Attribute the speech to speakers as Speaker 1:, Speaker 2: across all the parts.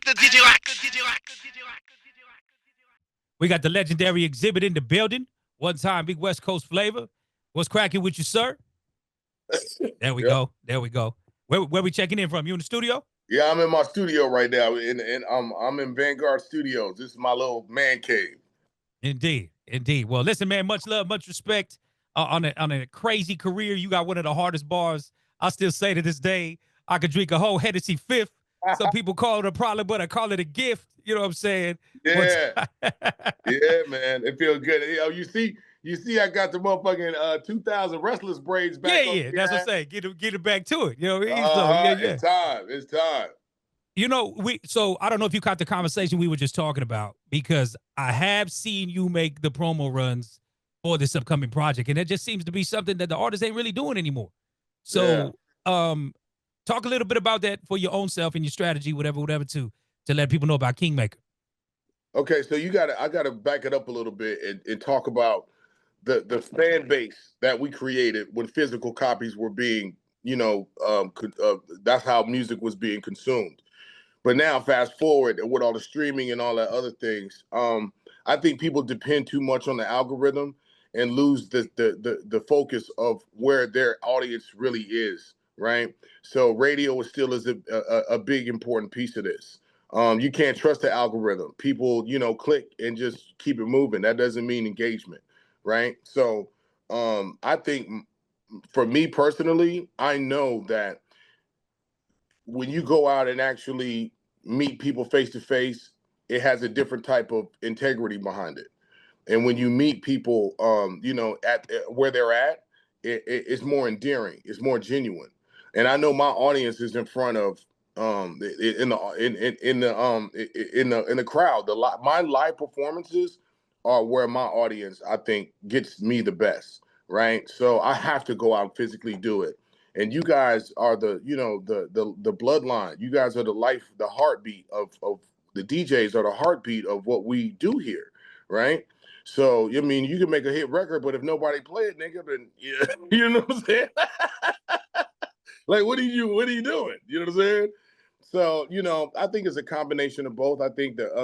Speaker 1: The Digiwaxx.
Speaker 2: We got the legendary exhibit in the building. One time, big West Coast flavor. What's cracking with you, sir? There we go. There we go. Where we checking in from? You in the studio?
Speaker 3: Yeah, I'm in my studio right now, and I'm in Vanguard Studios. This is my little man cave.
Speaker 2: Indeed, indeed. Well, listen, man. Much love, much respect on a crazy career. You got one of the hardest bars. I still say to this day, I could drink a whole Hennessy fifth. Some people call it a problem, but I call it a gift. You know what I'm saying?
Speaker 3: Yeah, yeah, man. It feels good. You see, I got the motherfucking 2000 Restless braids back.
Speaker 2: Yeah. That's what I'm saying. Get it back to it. You know what I mean?
Speaker 3: So
Speaker 2: yeah.
Speaker 3: It's time. It's time.
Speaker 2: You know, so I don't know if you caught the conversation we were just talking about, because I have seen you make the promo runs for this upcoming project, and it just seems to be something that the artists ain't really doing anymore. So, talk a little bit about that for your own self and your strategy, whatever, to let people know about Kingmaker.
Speaker 3: Okay, so I gotta back it up a little bit and talk about the fan base that we created when physical copies were being, that's how music was being consumed. But now, fast forward with all the streaming and all that other things, I think people depend too much on the algorithm and lose the focus of where their audience really is, right? So radio still is a big important piece of this. You can't trust the algorithm. People, click and just keep it moving. That doesn't mean engagement, right? So I think for me personally, I know that when you go out and actually meet people face to face, it has a different type of integrity behind it. And when you meet people, at where they're at, it's more endearing. It's more genuine. And I know my audience is in front of in the crowd. My live performances are where my audience, I think, gets me the best. Right. So I have to go out and physically do it. And you guys are the bloodline. You guys are the heartbeat of the DJs are the heartbeat of what we do here, right? So I mean, you can make a hit record, but if nobody play it, nigga, then you know what I'm saying? Like, what are you doing? You know what I'm saying? So I think it's a combination of both. I think that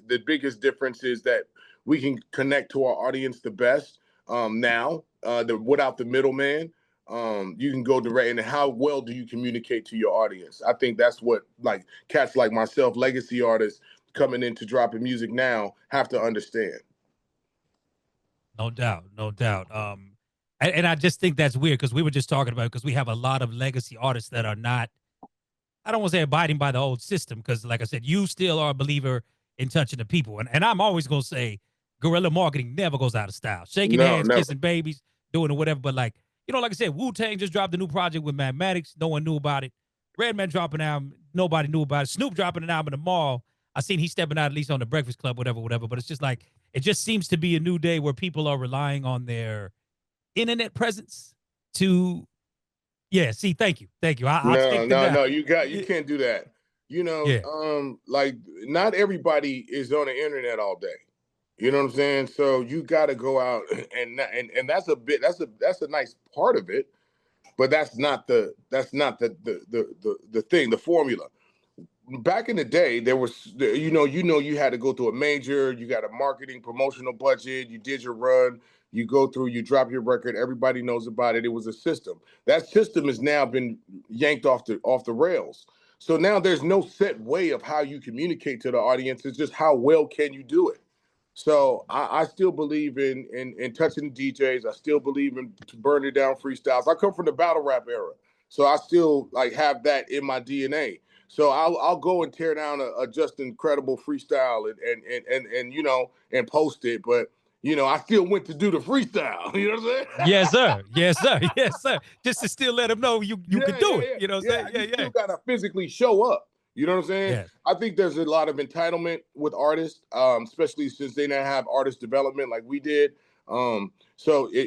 Speaker 3: the biggest difference is that we can connect to our audience the best now, without the middleman. You can go direct. And how well do you communicate to your audience? I think that's what, like, cats like myself, legacy artists coming into dropping music now, have to understand.
Speaker 2: No doubt. And I just think that's weird, because we were just talking about it, because we have a lot of legacy artists that are not, I don't want to say abiding by the old system, because like I said, you still are a believer in touching the people. And I'm always going to say guerrilla marketing never goes out of style. Shaking hands, never. Kissing babies, doing it, whatever. But like I said, Wu-Tang just dropped a new project with Mathematics. No one knew about it. Redman dropping an album. Nobody knew about it. Snoop dropping an album tomorrow. I seen he's stepping out at least on the Breakfast Club, whatever. But it's just like, it just seems to be a new day where people are relying on their internet presence to, thank you.
Speaker 3: No, you can't do that. Like, not everybody is on the internet all day. You know what I'm saying? So you got to go out and that's a nice part of it, but that's not the thing, the formula. Back in the day, there was, you had to go through a major, you got a marketing promotional budget, you did your run, you go through, you drop your record, everybody knows about it. It was a system. That system has now been yanked off the rails. So now there's no set way of how you communicate to the audience. It's just how well can you do it. So I still believe in touching the DJs. I still believe in burning down freestyles. I come from the battle rap era, so I still have that in my DNA. So I'll go and tear down a just incredible freestyle and post it, but I still went to do the freestyle. You know what I'm
Speaker 2: saying? Yes, sir. Just to still let them know you can do it. You know what I'm saying?
Speaker 3: You still gotta physically show up. You know what I'm saying?
Speaker 2: Yes.
Speaker 3: I think there's a lot of entitlement with artists, especially since they didn't have artist development like we did. So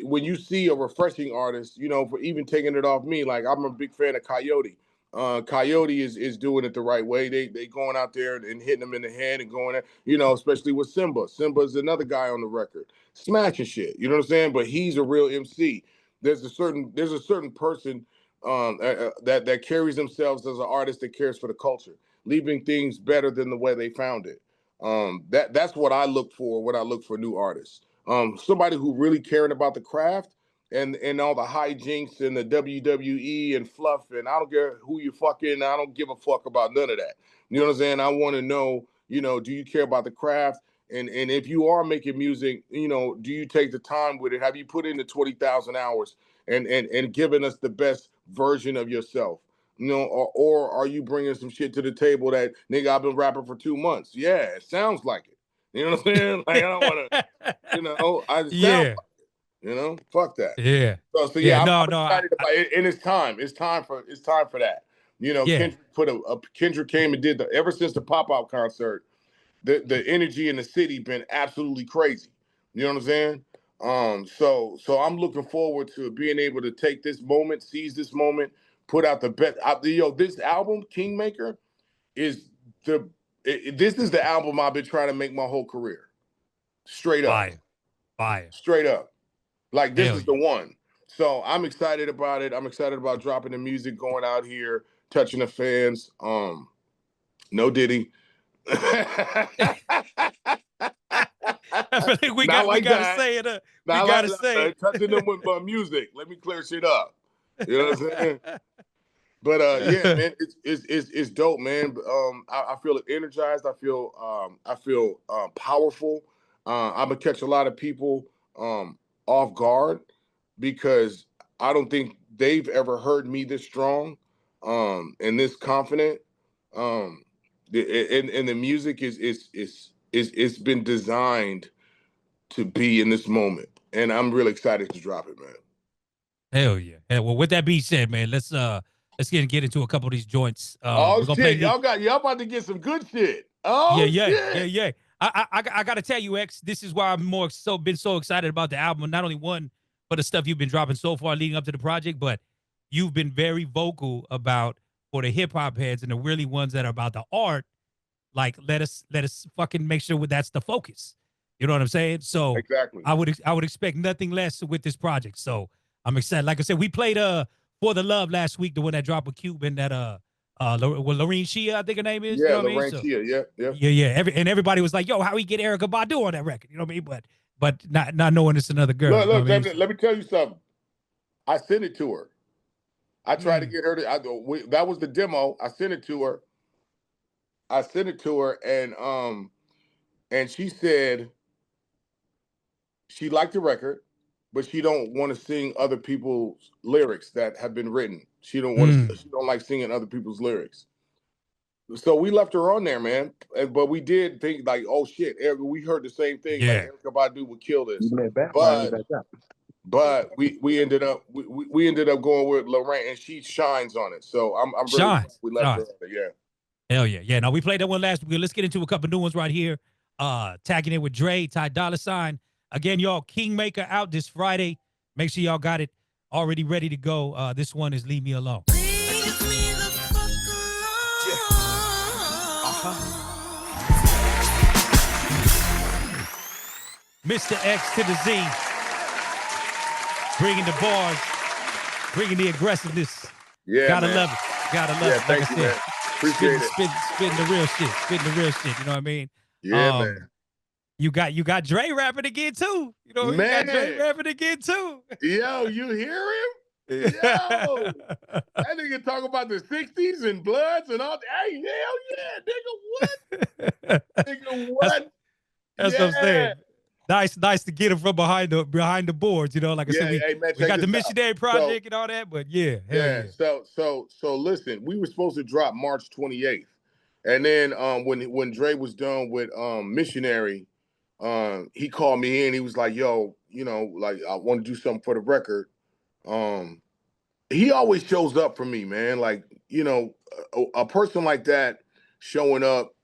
Speaker 3: when you see a refreshing artist, for even taking it off me, like, I'm a big fan of Coyote. Coyote is doing it the right way. They going out there and hitting them in the head and going there, especially with Simba. Simba's another guy on the record, smashing shit. You know what I'm saying? But he's a real MC. There's a certain person that carries themselves as an artist that cares for the culture. leaving things better than the way they found it. That's what I look for when I look for new artists. Somebody who really caring about the craft and all the hijinks and the WWE and fluff, and I don't care who you fucking, I don't give a fuck about none of that. You know what I'm saying? I want to know, do you care about the craft? And if you are making music, do you take the time with it? Have you put in the 20,000 hours and given us the best version of yourself? Or are you bringing some shit to the table that, nigga, I've been rapping for 2 months. Yeah, it sounds like it. You know what I'm saying? Like, I don't want to, I just sound
Speaker 2: Yeah.
Speaker 3: like it, fuck that.
Speaker 2: Yeah.
Speaker 3: So
Speaker 2: Yeah.
Speaker 3: yeah, I'm
Speaker 2: No,
Speaker 3: excited about it, and it's time. It's time for that.
Speaker 2: yeah.
Speaker 3: Kendrick came and did ever since the pop-out concert, the energy in the city been absolutely crazy. You know what I'm saying? So I'm looking forward to being able to take this moment, seize this moment, put out the best. This album, Kingmaker, is this is the album I've been trying to make my whole career. Straight up.
Speaker 2: Fire.
Speaker 3: Straight up. Like, this
Speaker 2: Hell
Speaker 3: is
Speaker 2: yeah.
Speaker 3: the one. So I'm excited about it. I'm excited about dropping the music, going out here, touching the fans. No Diddy.
Speaker 2: I feel like we
Speaker 3: Not like
Speaker 2: gotta
Speaker 3: that.
Speaker 2: say it. We
Speaker 3: Not
Speaker 2: gotta
Speaker 3: like
Speaker 2: say it.
Speaker 3: touching them with music. Let me clear shit up. You know what I'm saying? But yeah, man, it's dope, man. I feel energized. I feel powerful. I'm gonna catch a lot of people off guard because I don't think they've ever heard me this strong and this confident. And the music is it's been designed to be in this moment, and I'm really excited to drop it, man.
Speaker 2: Hell yeah. Well, with that being said, man, let's get into a couple of these joints.
Speaker 3: Oh
Speaker 2: We're gonna play
Speaker 3: shit,
Speaker 2: new.
Speaker 3: y'all about to get some good shit.
Speaker 2: Yeah,
Speaker 3: Oh
Speaker 2: yeah, yeah,
Speaker 3: shit.
Speaker 2: yeah. I gotta tell you, X, this is why I'm been so excited about the album. Not only one, but the stuff you've been dropping so far leading up to the project, but you've been very vocal about for the hip hop heads and the really ones that are about the art. Like, let us fucking make sure that's the focus. You know what I'm saying? So
Speaker 3: Exactly.
Speaker 2: I would expect nothing less with this project. So I'm excited. Like I said, we played For the Love last week, the one that dropped with Cuban that Lorene Shia, I think her name is. You
Speaker 3: Yeah,
Speaker 2: know what I mean?
Speaker 3: Lorraine
Speaker 2: So
Speaker 3: Chia. Yeah.
Speaker 2: yeah. Everybody was like, "Yo, how he get Erica Badu on that record?" You know what I mean? But not knowing it's another girl.
Speaker 3: Look,
Speaker 2: You know
Speaker 3: look.
Speaker 2: what I mean?
Speaker 3: Let me tell you something. I sent it to her. I tried to get her to. That was the demo. I sent it to her. And she said she liked the record, but she don't want to sing other people's lyrics that have been written. She don't want to. She don't like singing other people's lyrics. So we left her on there, man. But we did think like, oh shit, Erica, we heard the same thing.
Speaker 2: Yeah.
Speaker 3: Like, Erica Badu would kill this.
Speaker 1: But
Speaker 3: But we ended up going with Lorraine, and she shines on it. So I'm really glad
Speaker 2: Shines.
Speaker 3: we left her on it. Yeah.
Speaker 2: Hell yeah. Yeah. Now we played that one last week. Let's get into a couple new ones right here. Tagging it with Dre, Ty Dolla $ign. Again, y'all, Kingmaker out this Friday. Make sure y'all got it already ready to go. This one is Leave Me Alone.
Speaker 4: Leave me the fuck alone.
Speaker 2: Mr. X to the Z. Bringing the bars, bringing the aggressiveness.
Speaker 3: Yeah.
Speaker 2: Gotta
Speaker 3: man.
Speaker 2: love it. Gotta love it.
Speaker 3: Thank you, man. Appreciate it.
Speaker 2: Spitting the real shit. Spitting the real shit. You know what I mean?
Speaker 3: Yeah, man.
Speaker 2: You got Dre rapping again too. You know,
Speaker 3: Man.
Speaker 2: you got Dre rapping again too.
Speaker 3: Yo, you hear him? Yo, that nigga talk about the 60s and Bloods and all. Hey, hell yeah, nigga, what? Nigga, what?
Speaker 2: That's what I'm saying. Nice to get him from behind the boards, you know. Like I said, we got the Missionary Project and all that, but yeah.
Speaker 3: So listen, we were supposed to drop March 28th, and then when Dre was done with Missionary, he called me in. He was like, "Yo, like I want to do something for the record." He always shows up for me, man. Like a person like that showing up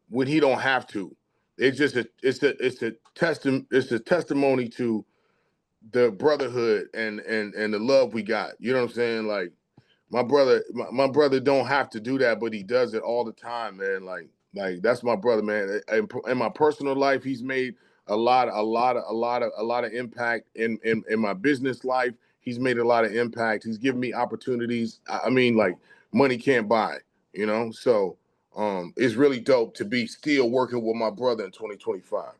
Speaker 3: when he don't have to. It's a testimony to the brotherhood and the love we got. You know what I'm saying? Like my brother don't have to do that, but he does it all the time, man. Like that's my brother, man. In my personal life, he's made a lot of impact in my business life. He's made a lot of impact. He's given me opportunities. I mean, like money can't buy. you know. So it's really dope to be still working with my brother in 2025.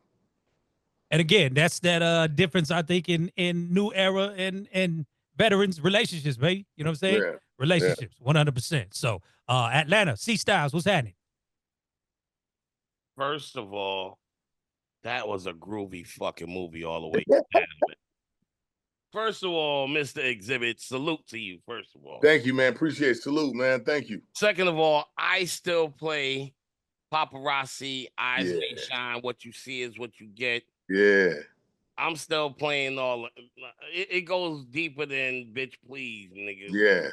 Speaker 2: And again, that's that difference I think in new era and veterans relationships, baby. You know what I'm saying?
Speaker 3: Yeah.
Speaker 2: Relationships, 100%. So Atlanta, C Styles, what's happening?
Speaker 1: First of all, that was a groovy fucking movie all the way
Speaker 3: Yeah.
Speaker 1: down. First of all, Mr. Exhibit, salute to you, first of all.
Speaker 3: Thank you, man. Appreciate it. Salute, man. Thank you.
Speaker 1: Second of all, I still play Paparazzi, Eyes May
Speaker 3: Yeah.
Speaker 1: Shine, What You See Is What You Get.
Speaker 3: Yeah.
Speaker 1: I'm still playing all it goes deeper than Bitch Please, nigga.
Speaker 3: Yeah.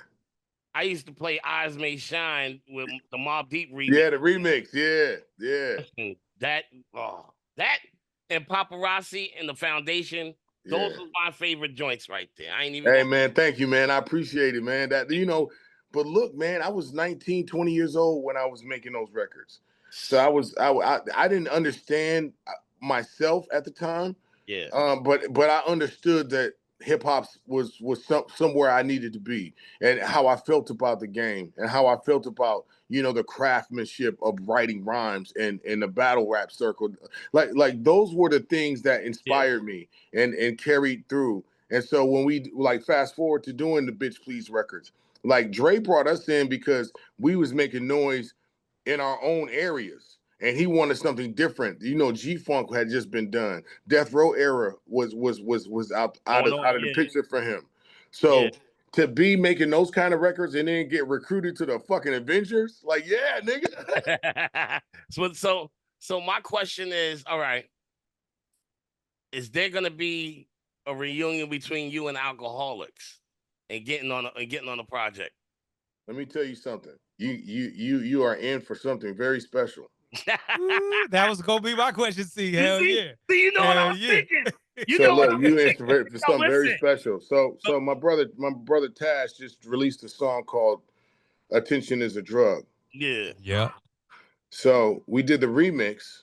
Speaker 1: I used to play Eyes May Shine with the Mobb Deep remix.
Speaker 3: Yeah, the remix. Yeah. Yeah.
Speaker 1: Listen, that and Paparazzi and the Foundation, those
Speaker 3: Yeah.
Speaker 1: are my favorite joints right there. I ain't even
Speaker 3: Hey,
Speaker 1: gonna-
Speaker 3: man. Thank you, man. I appreciate it, man. That, you know, but look, man, I was 19, 20 years old when I was making those records. So I didn't understand myself at the time.
Speaker 1: Yeah.
Speaker 3: But I understood that hip hop was somewhere I needed to be, and how I felt about the game, and how I felt about, you know, the craftsmanship of writing rhymes and the battle rap circle. Like those were the things that inspired me and carried through. And so when we like fast forward to doing the Bitch Please records, like Dre brought us in because we was making noise in our own areas. And he wanted something different. You know, G-Funk had just been done. Death Row era was out of the picture for him. So to be making those kind of records and then get recruited to the fucking Avengers, like, yeah, nigga.
Speaker 1: so my question is, all right, is there gonna be a reunion between you and Alcoholics and getting on a project?
Speaker 3: Let me tell you something. You are in for something very special.
Speaker 2: Ooh, that was gonna be my question. See, hell yeah.
Speaker 1: Do you know what I was
Speaker 2: yeah.
Speaker 1: thinking? You
Speaker 3: So
Speaker 1: know
Speaker 3: look,
Speaker 1: what
Speaker 3: you in for something very
Speaker 1: listen.
Speaker 3: special. So my brother Taz just released a song called "Attention Is a Drug."
Speaker 1: Yeah.
Speaker 2: Yeah.
Speaker 3: So we did the remix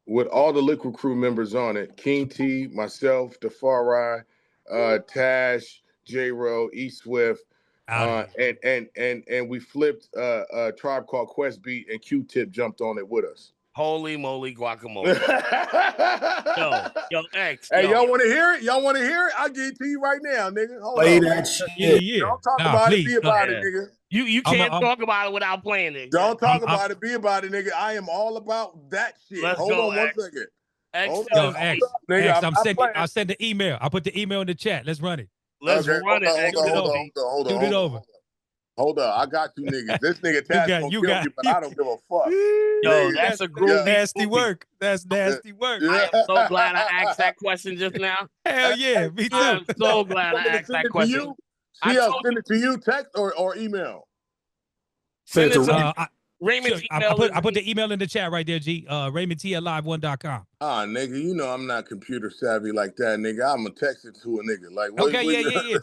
Speaker 3: with all the Liquid Crew members on it: King T, myself, Defari, Tash, J-Ro, E Swift, and we flipped a Tribe Called Quest beat, and Q-Tip jumped on it with us.
Speaker 1: Holy moly guacamole. yo, X.
Speaker 3: Hey,
Speaker 1: yo.
Speaker 3: y'all want to hear it? Y'all want to hear it? I'll give it to you right now, nigga. Hold
Speaker 5: Play
Speaker 3: on.
Speaker 5: that shit.
Speaker 2: Yeah.
Speaker 3: Don't talk about it, be about it, nigga.
Speaker 1: You can't talk about it without playing it.
Speaker 3: Don't talk about it, be about it, nigga. I am all about that shit.
Speaker 1: Let's
Speaker 3: Hold
Speaker 1: go,
Speaker 3: on
Speaker 1: X.
Speaker 3: 1 second.
Speaker 1: X,
Speaker 3: Hold
Speaker 2: Yo,
Speaker 3: on,
Speaker 2: X,
Speaker 3: nigga.
Speaker 2: I'll send the email. I'll put the email in the chat. Let's run it.
Speaker 1: Let's run it.
Speaker 2: Hold on.
Speaker 3: Hold on. I got you niggas. This nigga Taz gonna kill me, but I don't give a fuck.
Speaker 1: Yo, that's a groovy
Speaker 2: nasty work. That's nasty work.
Speaker 1: I am so glad I asked that question just now.
Speaker 2: Hell yeah, me too.
Speaker 1: I'm so glad I asked that question.
Speaker 3: I'll send it to you, text or email.
Speaker 1: Send it to me. Raymond,
Speaker 2: I put the email in the chat right there, G. RaymondT@live1.com.
Speaker 3: Ah, nigga, you know I'm not computer savvy like that, nigga. I'm gonna text it to a nigga. Like, what,
Speaker 2: okay, yeah.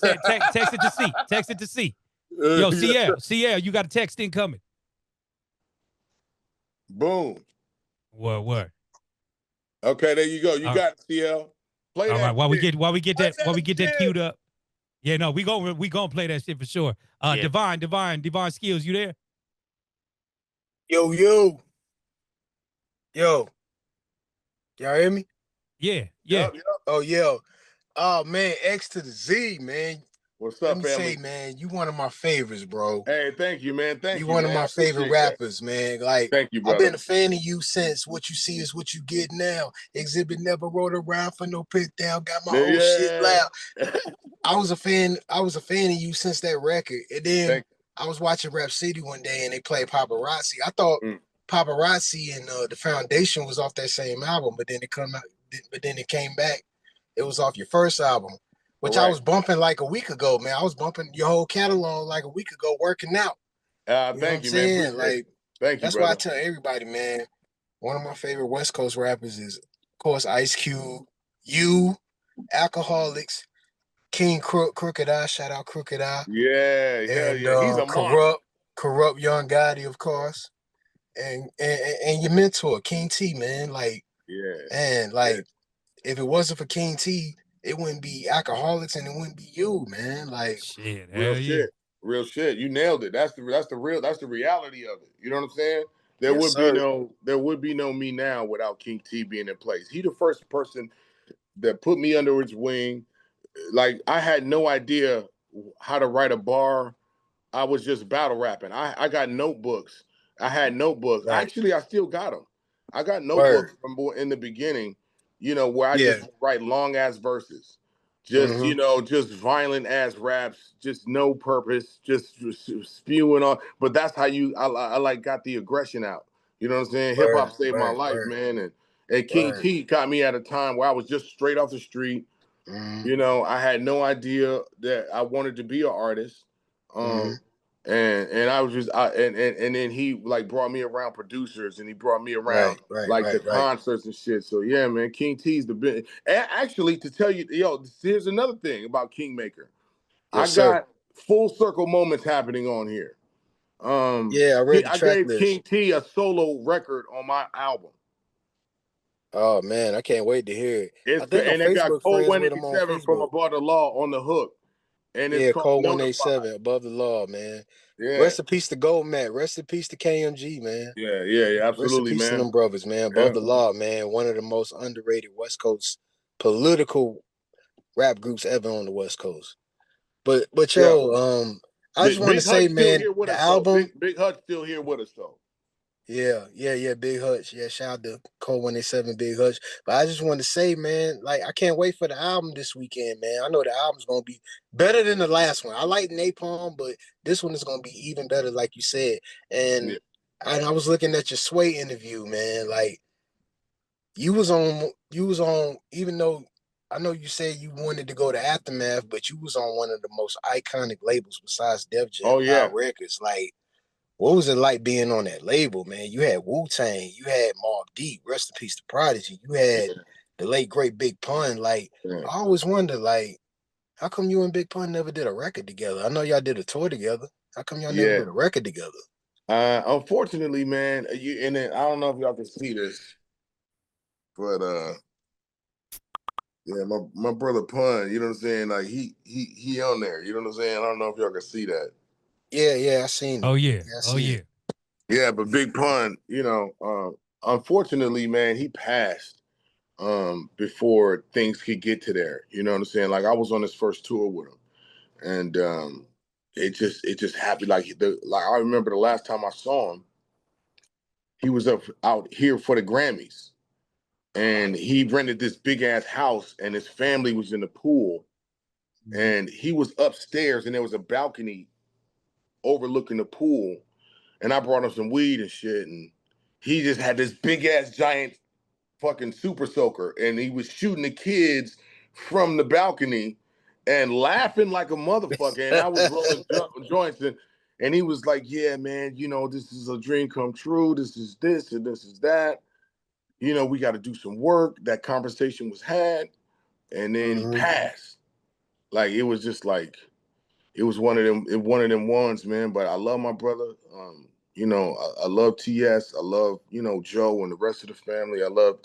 Speaker 2: Text it to C. Text it to C. Yo, CL, you got a text incoming.
Speaker 3: Boom.
Speaker 2: What?
Speaker 3: Okay, there you go. You got it, CL. Play
Speaker 2: all
Speaker 3: that.
Speaker 2: Right, while we get
Speaker 3: shit.
Speaker 2: that queued up. Yeah, no, we gonna play that shit for sure. Divine Skills, you there?
Speaker 5: Yo. Y'all hear me?
Speaker 2: Yeah.
Speaker 3: Yep.
Speaker 5: Oh, yo. Oh, man, X to the Z, man.
Speaker 3: What's
Speaker 5: Let
Speaker 3: up,
Speaker 5: me
Speaker 3: family?
Speaker 5: say, man, you one of my favorites, bro.
Speaker 3: Hey, thank you, man. Thank you.
Speaker 5: You one of
Speaker 3: man.
Speaker 5: my favorite rappers, man. Like,
Speaker 3: thank you, brother.
Speaker 5: I've been a fan of you since What You See Is What You Get Now. Exhibit never rode around for no pit down. Got my whole shit loud. I was a fan of you since that record. And then I was watching Rap City one day and they played Paparazzi. I thought Paparazzi and the Foundation was off that same album, but then it came back. It was off your first album, which I was bumping like a week ago, man. I was bumping your whole catalog like a week ago, working out.
Speaker 3: Thank you, man.
Speaker 5: Like,
Speaker 3: thank you.
Speaker 5: That's why I tell everybody, man. One of my favorite West Coast rappers is, of course, Ice Cube, you, Alcoholics, King Crooked Eye. Shout out Crooked Eye.
Speaker 3: Yeah. He's a
Speaker 5: corrupt Young Gotti, of course, and your mentor, King T, man. Like, if it wasn't for King T, it wouldn't be Alcoholics and it wouldn't be you, man. Like,
Speaker 2: shit,
Speaker 3: real shit. Real shit. You nailed it. That's the reality of it. You know what I'm saying? There
Speaker 5: Yes,
Speaker 3: would be no me now without King T being in place. He the first person that put me under his wing. Like, I had no idea how to write a bar. I was just battle rapping. I got notebooks. I had notebooks.
Speaker 5: Right.
Speaker 3: Actually, I still got them. I got notebooks
Speaker 5: Word.
Speaker 3: from in the beginning, where I
Speaker 5: Yeah.
Speaker 3: just write long ass verses. Just, just violent ass raps, just no purpose, just spewing on. But that's how I like got the aggression out. You know what I'm saying? Hip hop saved my life, man. And King T got me at a time where I was just straight off the street. I had no idea that I wanted to be an artist. And I was just and then he like brought me around producers, and he brought me around the concerts and shit. So yeah, man, King T's the bit. Actually, to tell you, here's another thing about Kingmaker.
Speaker 5: Yes,
Speaker 3: I
Speaker 5: sir.
Speaker 3: got full circle moments happening on here.
Speaker 5: Yeah, I read the track
Speaker 3: gave
Speaker 5: list.
Speaker 3: King T a solo record on my album.
Speaker 5: Oh man, I can't wait to hear it. I think
Speaker 3: And they got
Speaker 5: Facebook
Speaker 3: Code
Speaker 5: friends with him on
Speaker 3: 187 from
Speaker 5: Facebook.
Speaker 3: Above the Law on the hook. And it's called
Speaker 5: Code
Speaker 3: Notified.
Speaker 5: 187 Above the Law, man.
Speaker 3: Yeah.
Speaker 5: Rest in peace to Gold Matt. Rest in peace to KMG, man.
Speaker 3: Yeah, absolutely,
Speaker 5: Rest in peace
Speaker 3: man.
Speaker 5: to them brothers, man. Above the Law, man. One of the most underrated West Coast political rap groups ever on the West Coast. But yo, I just want to say, man, the album.
Speaker 3: Big Hutch still here with us though.
Speaker 5: Yeah, Big Hutch. Yeah, shout out to Code 187 Big Hutch. But I just want to say, man, like, I can't wait for the album this weekend, man. I know the album's gonna be better than the last one. I like Napalm, but this one is gonna be even better, like you said. And I was looking at your Sway interview, man. Like, you was on, even though I know you said you wanted to go to Aftermath, but you was on one of the most iconic labels besides Def Jam, Loud Records. Like, what was it like being on that label, man? You had Wu-Tang, you had Mobb Deep, rest in peace to Prodigy, you had the late great Big Pun. Like, I always wonder, like, how come you and Big Pun never did a record together? I know y'all did a tour together. How come y'all never did a record together?
Speaker 3: Unfortunately, man, and then, I don't know if y'all can see this, but my brother Pun, you know what I'm saying? Like, he on there, you know what I'm saying? I don't know if y'all can see that.
Speaker 5: Yeah, I seen it.
Speaker 2: Oh yeah.
Speaker 3: Yeah, but Big Pun, unfortunately, man, he passed before things could get to there. You know what I'm saying? Like, I was on his first tour with him, and it just happened. Like, I remember the last time I saw him, he was out here for the Grammys, and he rented this big ass house, and his family was in the pool, and he was upstairs, and there was a balcony overlooking the pool, and I brought him some weed and shit, and he just had this big ass giant fucking super soaker, and he was shooting the kids from the balcony and laughing like a motherfucker, and I was rolling joints, and he was like, yeah, man, this is a dream come true, this is this and this is that, we got to do some work. That conversation was had, and then he passed. Like, it was just like, it was one of them ones, man. But I love my brother. I love TS. I love, Joe and the rest of the family. I love,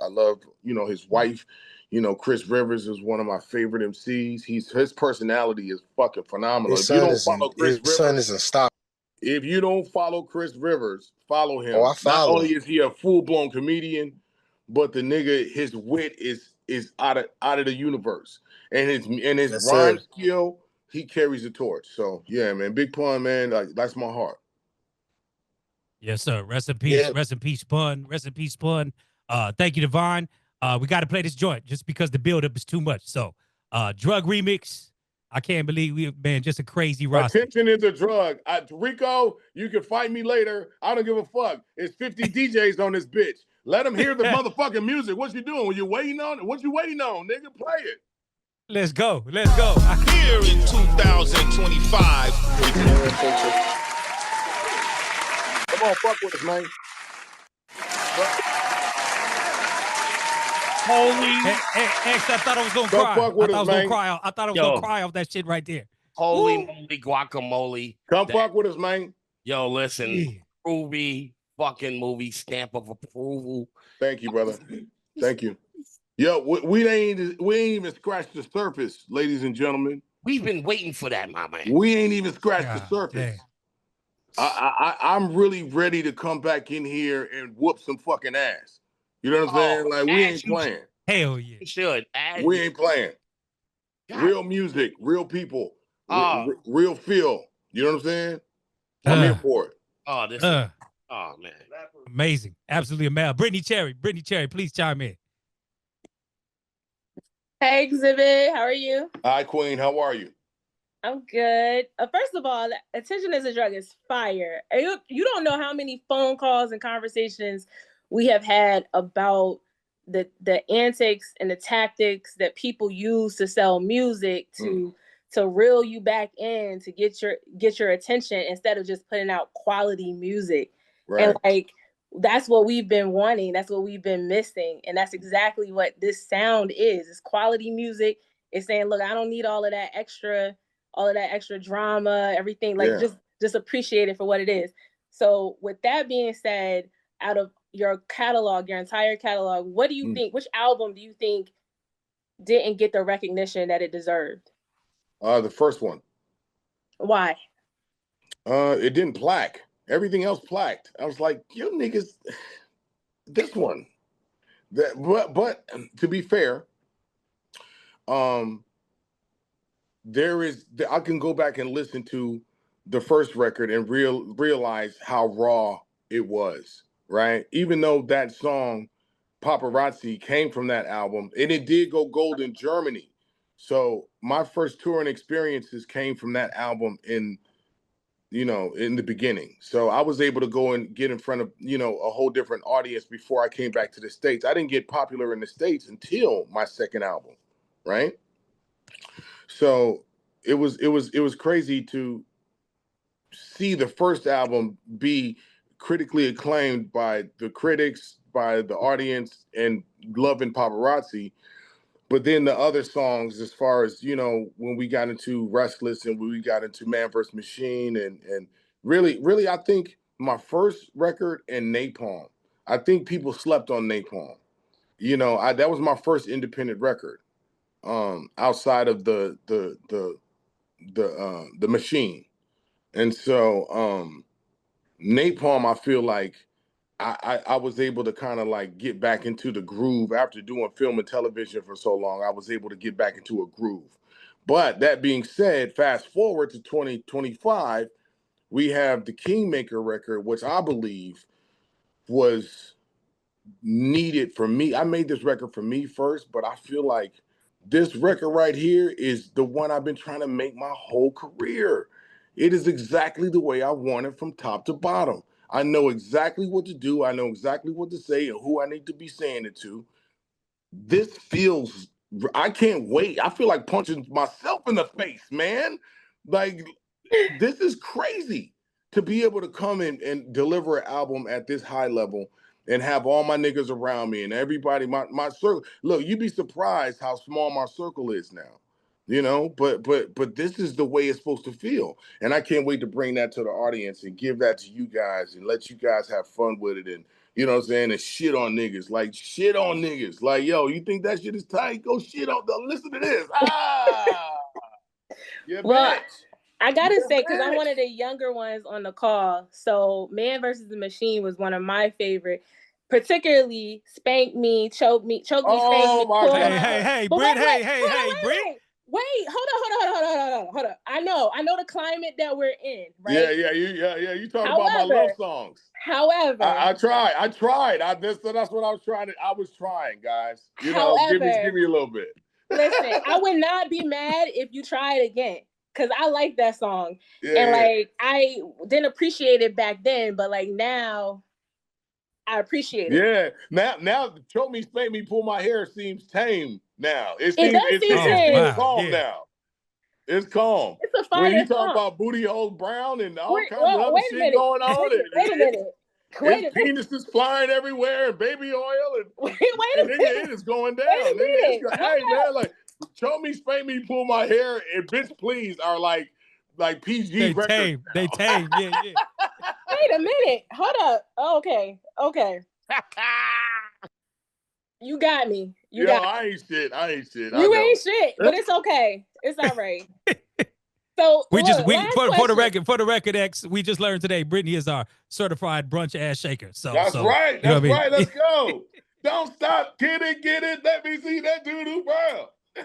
Speaker 3: his wife. Chris Rivers is one of my favorite MCs. His personality is fucking phenomenal.
Speaker 5: His son is unstoppable.
Speaker 3: If you don't follow Chris Rivers, follow him.
Speaker 5: Oh, I follow.
Speaker 3: Not only is he a full-blown comedian, but the nigga, his wit is out of the universe. And his rhyme skill, he carries the torch. So yeah, man, Big Pun, man, that's my heart.
Speaker 2: Yes, sir. Rest in peace. Yeah. Rest in peace, Pun. Rest in peace, Pun. Thank you, Divine. We got to play this joint just because the buildup is too much. So, Drug Remix. I can't believe just a crazy roster.
Speaker 3: Attention is a drug. Rico, you can fight me later. I don't give a fuck. It's 50 DJs on this bitch. Let them hear the motherfucking music. What you doing? What you waiting on, nigga? Play it.
Speaker 2: Let's go.
Speaker 6: Here in 2025.
Speaker 3: Come on, fuck with us, man.
Speaker 2: Holy X, I thought I was gonna cry. I thought I was gonna cry off that shit right there.
Speaker 1: Holy moly guacamole.
Speaker 3: Come fuck with us, man.
Speaker 1: Yo, listen, groovy fucking movie, stamp of approval.
Speaker 3: Thank you, brother. Thank you. Yo, we ain't even scratched the surface, ladies and gentlemen.
Speaker 1: We've been waiting for that, my man.
Speaker 3: We ain't even scratched the
Speaker 2: God
Speaker 3: surface.
Speaker 2: damn.
Speaker 3: I'm really ready to come back in here and whoop some fucking ass. You know what I'm saying? Like, we ain't playing.
Speaker 2: Hell yeah.
Speaker 1: You should.
Speaker 3: We ain't playing.
Speaker 1: God.
Speaker 3: Real music, real people, real feel. You know what I'm saying? I'm here for it.
Speaker 1: Oh, this is, oh, man.
Speaker 2: Amazing. Absolutely amazing. Brittany Cherry, please chime in.
Speaker 7: Hey, Exhibit. How are you?
Speaker 3: Hi, Queen. How are you?
Speaker 7: I'm good. First of all, attention is a drug is fire. You don't know how many phone calls and conversations we have had about the antics and the tactics that people use to sell music to reel you back in to get your attention instead of just putting out quality music.
Speaker 3: Right.
Speaker 7: And like that's what we've been wanting. That's what we've been missing. And that's exactly what this sound is. It's quality music. It's saying, look, I don't need all of that extra drama, everything. Like just appreciate it for what it is. So with that being said, out of your catalog, your entire catalog, what do you think, which album do you think didn't get the recognition that it deserved?
Speaker 3: The first one.
Speaker 7: Why?
Speaker 3: It didn't plaque. Everything else plaqued. I was like, you niggas, this one. But to be fair, there is, I can go back and listen to the first record and realize how raw it was, right? Even though that song, Paparazzi, came from that album, and it did go gold in Germany. So my first touring experiences came from that album in the beginning. So I was able to go and get in front of, a whole different audience before I came back to the States. I didn't get popular in the States until my second album, right? So it was crazy to see the first album be critically acclaimed by the critics, by the audience, and loving Paparazzi. But then the other songs, as far as, when we got into Restless and when we got into Man vs. Machine and really, I think my first record and Napalm, I think people slept on Napalm. That was my first independent record. Outside of the Machine. And so Napalm, I feel like I was able to kind of like get back into the groove after doing film and television for so long. I was able to get back into a groove. But that being said, fast forward to 2025, we have the Kingmaker record, which I believe was needed for me. I made this record for me first, but I feel like this record right here is the one I've been trying to make my whole career. It is exactly the way I want it from top to bottom. I know exactly what to do. I know exactly what to say and who I need to be saying it to. This feels, I can't wait. I feel like punching myself in the face, man. Like, this is crazy to be able to come in and deliver an album at this high level and have all my niggas around me and everybody, my circle. Look, you'd be surprised how small my circle is now, but this is the way it's supposed to feel. And I can't wait to bring that to the audience and give that to you guys and let you guys have fun with it. And you know what I'm saying? And shit on niggas, like shit on niggas. Like, yo, you think that shit is tight? Go shit on listen to this. Yeah,
Speaker 7: well,
Speaker 3: bitch.
Speaker 7: I gotta say, because I'm one of the younger ones on the call. So Man vs. the Machine was one of my favorite, particularly Spank Me, Choke Me, Spank Me.
Speaker 2: Hey, Britt, hey, Britt.
Speaker 7: Wait, hold on. I know the climate that we're in, right?
Speaker 3: Yeah. You talking about my love songs.
Speaker 7: However,
Speaker 3: I tried. That's what I was trying to. I was trying, guys. Give me a little bit.
Speaker 7: Listen, I would not be mad if you try it again. Cause I like that song, I didn't appreciate it back then, but like now, I appreciate it.
Speaker 3: Yeah, now, Choke Me, Spank Me, Pull My Hair seems tame now. It
Speaker 7: does seem tame.
Speaker 3: Calm now. It's calm.
Speaker 7: It's a fire
Speaker 3: when you
Speaker 7: song.
Speaker 3: talk about Booty Hole Brown and all kinds of other shit going on,
Speaker 7: wait a minute.
Speaker 3: Penis is flying everywhere and baby oil and
Speaker 7: wait a minute.
Speaker 3: It is going down. Hey man, like. Choke Me, Spank Me, Pull My Hair, and Bitch Please are like PG records.
Speaker 2: They tame, yeah.
Speaker 7: Wait a minute. Hold up. Okay. You got me. You
Speaker 3: Yo,
Speaker 7: got
Speaker 3: I ain't shit. I ain't shit. I
Speaker 7: You
Speaker 3: know.
Speaker 7: ain't shit, but it's okay. It's all right. So
Speaker 2: We just
Speaker 7: look, last
Speaker 2: for the
Speaker 7: question.
Speaker 2: record, X, we just learned today Brittany is our certified brunch ass shaker. So
Speaker 3: That's right.
Speaker 2: You know
Speaker 3: That's
Speaker 2: what I mean?
Speaker 3: right. Let's go. Don't stop. Get it. Let me see that doo-doo brown.
Speaker 7: Hey.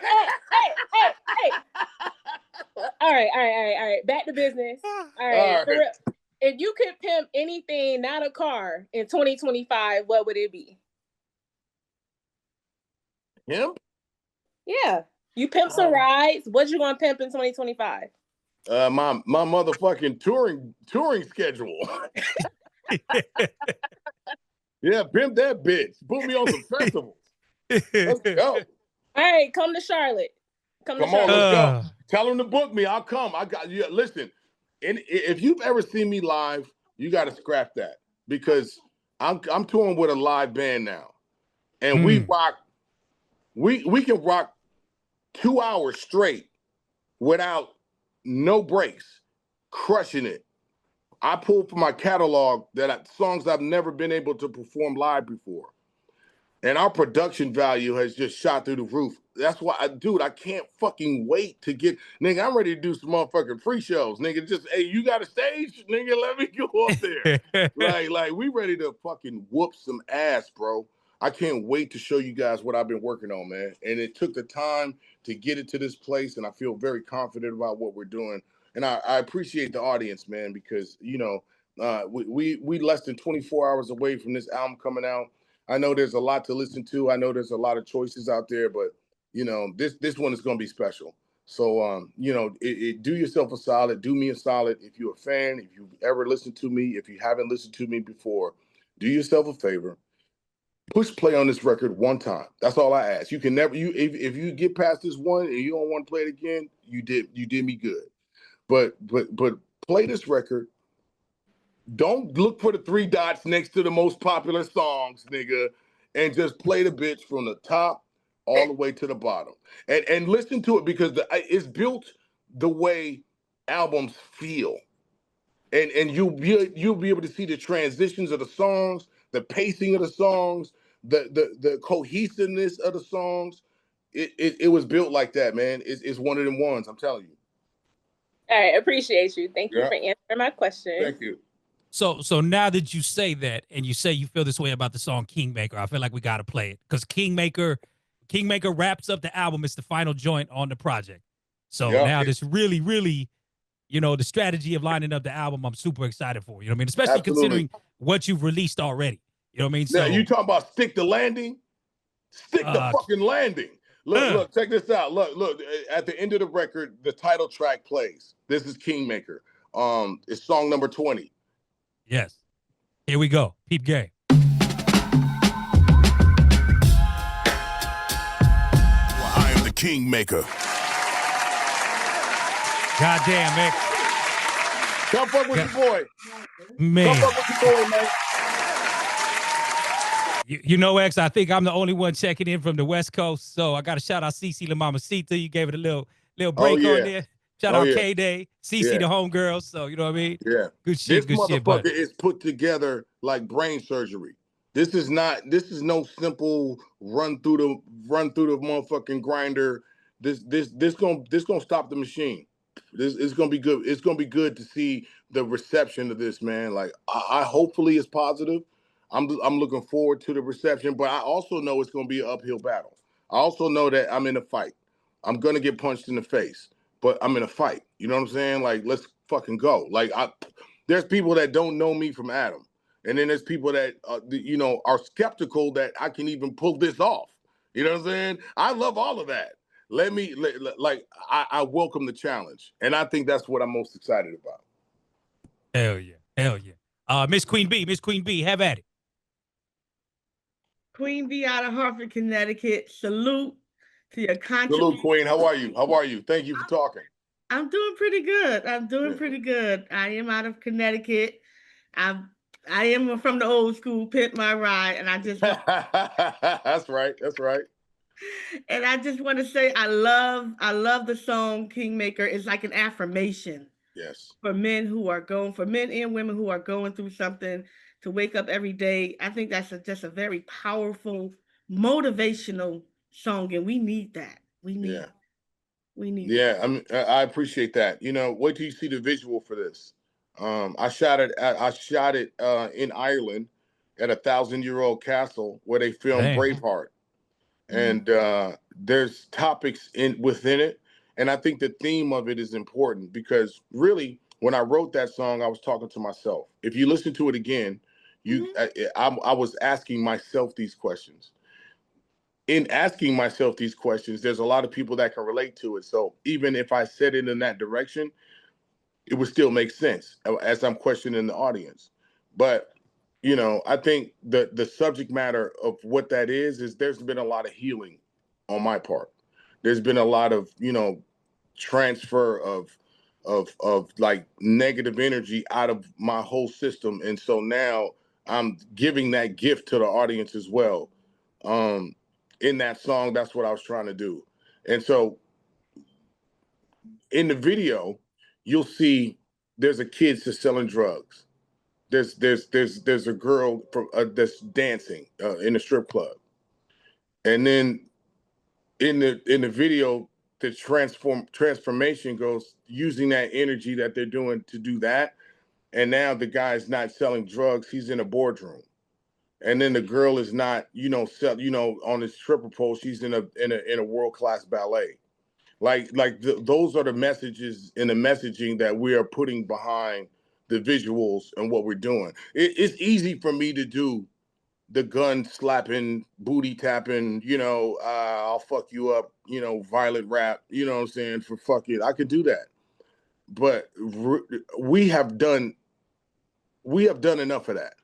Speaker 7: All right. Back to business. All right.
Speaker 3: All
Speaker 7: For
Speaker 3: right.
Speaker 7: real. If you could pimp anything, not a car, in 2025, what would it be?
Speaker 3: Him?
Speaker 7: Yeah. You pimp some rides. What you gonna pimp in 2025?
Speaker 3: My motherfucking touring schedule. Yeah, pimp that bitch. Put me on some festivals. Let's go.
Speaker 7: All right, come to Charlotte.
Speaker 3: Come on, let's go. Tell them to book me. I'll come. I got you. Listen, and if you've ever seen me live, you got to scrap that because I'm touring with a live band now, and we rock. We can rock 2 hours straight without no breaks, crushing it. I pulled from my catalog songs I've never been able to perform live before. And our production value has just shot through the roof. That's why, I can't fucking wait to get, nigga, I'm ready to do some motherfucking free shows. Nigga, just, hey, you got a stage? Nigga, let me go up there. like, we ready to fucking whoop some ass, bro. I can't wait to show you guys what I've been working on, man. And it took the time to get it to this place, and I feel very confident about what we're doing. And I appreciate the audience, man, because, we less than 24 hours away from this album coming out. I know there's a lot to listen to. I know there's a lot of choices out there, but this one is going to be special. So, do yourself a solid, do me a solid. If you're a fan, if you've ever listened to me, if you haven't listened to me before, do yourself a favor. Push play on this record one time. That's all I ask. You can never, if you get past this one and you don't want to play it again, you did me good. But play this record. Don't look for the 3 dots next to the most popular songs, nigga, and just play the bitch from the top all the way to the bottom. And listen to it because it's built the way albums feel. And you'll be able to see the transitions of the songs, the pacing of the songs, the cohesiveness of the songs. It was built like that, man. It's one of them ones, I'm telling you.
Speaker 7: All right, appreciate you. Thank you for answering my question.
Speaker 3: Thank you.
Speaker 2: So now that you say that, and you say you feel this way about the song Kingmaker, I feel like we got to play it because Kingmaker wraps up the album. It's the final joint on the project. So now this really, really, the strategy of lining up the album, I'm super excited for. You know what I mean? Especially considering what you've released already. You know what I mean?
Speaker 3: So you talking about stick the landing? Stick the fucking landing. Look, check this out. Look, at the end of the record, the title track plays. This is Kingmaker. It's song number 20.
Speaker 2: Yes. Here we go. Peep game.
Speaker 6: Well, I am the Kingmaker.
Speaker 2: Goddamn, man.
Speaker 3: Come fuck with your boy.
Speaker 2: Man.
Speaker 3: Come fuck with your boy, man.
Speaker 2: X, I think I'm the only one checking in from the West Coast. So I got to shout out CC La Mamacita. You gave it a little break on there. Shout out K-Day, CC the homegirls. So, you know what I mean?
Speaker 3: Yeah.
Speaker 2: Good shit,
Speaker 3: this motherfucker is put together like brain surgery. This is no simple run through the motherfucking grinder. This gonna stop the machine. It's gonna be good. It's gonna be good to see the reception of this, man. Like I hopefully it's positive. I'm looking forward to the reception, but I also know it's gonna be an uphill battle. I also know that I'm in a fight. I'm gonna get punched in the face, but I'm in a fight. You know what I'm saying? Like, let's fucking go. Like, there's people that don't know me from Adam, and then there's people that are skeptical that I can even pull this off. You know what I'm saying? I love all of that. I welcome the challenge, and I think that's what I'm most excited about.
Speaker 2: Hell yeah. Miss Queen B, have at it.
Speaker 8: Queen B out of Hartford, Connecticut. Salute to your contribution.
Speaker 3: Salute, Queen. How are you? Thank you for talking.
Speaker 8: I'm doing pretty good. I am out of Connecticut. I am from the old school, Pimp My Ride, and I just
Speaker 3: That's right.
Speaker 8: And I just want to say I love the song Kingmaker. It's like an affirmation.
Speaker 3: Yes.
Speaker 8: For men and women who are going through something, to wake up every day. I think that's just a very powerful motivational song, and we need that. We need.
Speaker 3: Yeah.
Speaker 8: We need.
Speaker 3: Yeah, I appreciate that. You know, wait till you see the visual for this. I shot it. I shot it in Ireland at 1,000-year-old castle where they filmed
Speaker 2: Dang.
Speaker 3: Braveheart, and there's topics within it, and I think the theme of it is important because really, when I wrote that song, I was talking to myself. If you listen to it again, I was asking myself these questions. In asking myself these questions, there's a lot of people that can relate to it. So even if I said it in that direction, it would still make sense as I'm questioning the audience. But, you know, I think the subject matter of what that is there's been a lot of healing on my part. There's been a lot of, you know, transfer of like negative energy out of my whole system. And so now I'm giving that gift to the audience as well. In that song, that's what I was trying to do. And so in the video, you'll see there's a kid that's selling drugs. There's a girl from that's dancing in a strip club. And then in the video, the transformation goes using that energy that they're doing to do that. And now the guy's not selling drugs, he's in a boardroom. And then the girl is not, you know, on this stripper pole. She's in a world-class ballet. Those are the messages and the messaging that we are putting behind the visuals and what we're doing. It's easy for me to do the gun slapping, booty tapping, you know, I'll fuck you up, you know, violent rap, you know what I'm saying, for fuck it. I could do that. But we have done enough of that.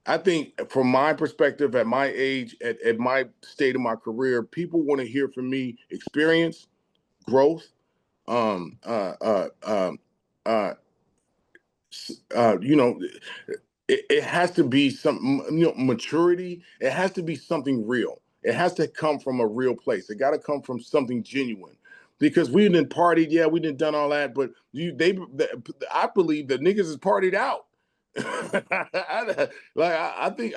Speaker 3: I think from my perspective, at my age, at my state of my career, people want to hear from me experience, growth, you know, it has to be some, you know, maturity. It has to be something real. It has to come from a real place. It got to come from something genuine. Because we didn't partied, yeah, we didn't done all that, but I believe that niggas is partied out. I think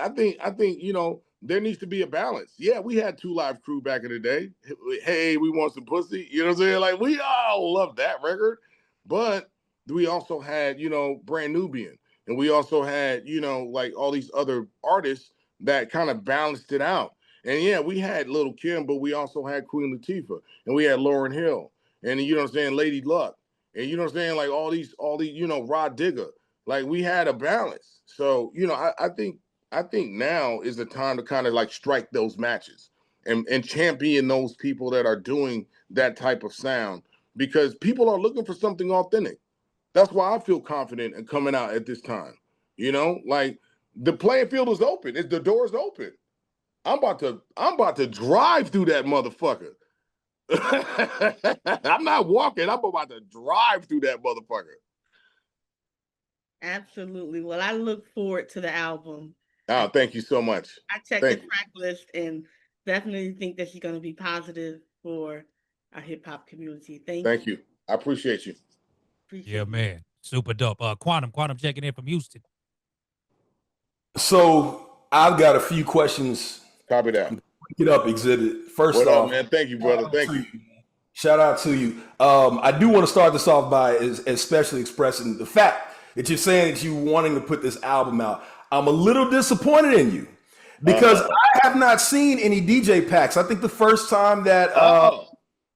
Speaker 3: you know, there needs to be a balance. Yeah, we had 2 Live Crew back in the day. Hey, we want some pussy. You know what I'm saying? Like, we all love that record. But we also had, you know, Brand Nubian. And we also had, you know, like all these other artists that kind of balanced it out. And yeah, we had Little Kim, but we also had Queen Latifah. And we had Lauryn Hill. And you know what I'm saying? Lady Luck. And you know what I'm saying? Like all these, you know, Rod Digger. Like, we had a balance. So, you know, I think now is the time to kind of like strike those matches and champion those people that are doing that type of sound, because people are looking for something authentic. That's why I feel confident in coming out at this time. You know, like, the playing field is open. The door is open. I'm about to drive through that motherfucker. I'm not walking. I'm about to drive through that motherfucker.
Speaker 8: Absolutely. Well, I look forward to the album.
Speaker 3: Oh, thank you so much.
Speaker 8: I checked the track list and definitely think that she's going to be positive for our hip hop community. Thank you.
Speaker 3: I appreciate you.
Speaker 2: Yeah, man. Super dope. Quantum checking in from Houston.
Speaker 9: So I've got a few questions.
Speaker 3: Copy that.
Speaker 9: Get up, Exhibit. First
Speaker 3: what
Speaker 9: off,
Speaker 3: up, man? Thank you, brother. Thank you.
Speaker 9: Shout out to you. I do want to start this off by especially expressing the fact that you're saying that you wanting to put this album out. I'm a little disappointed in you because I have not seen any DJ packs. I think the first time that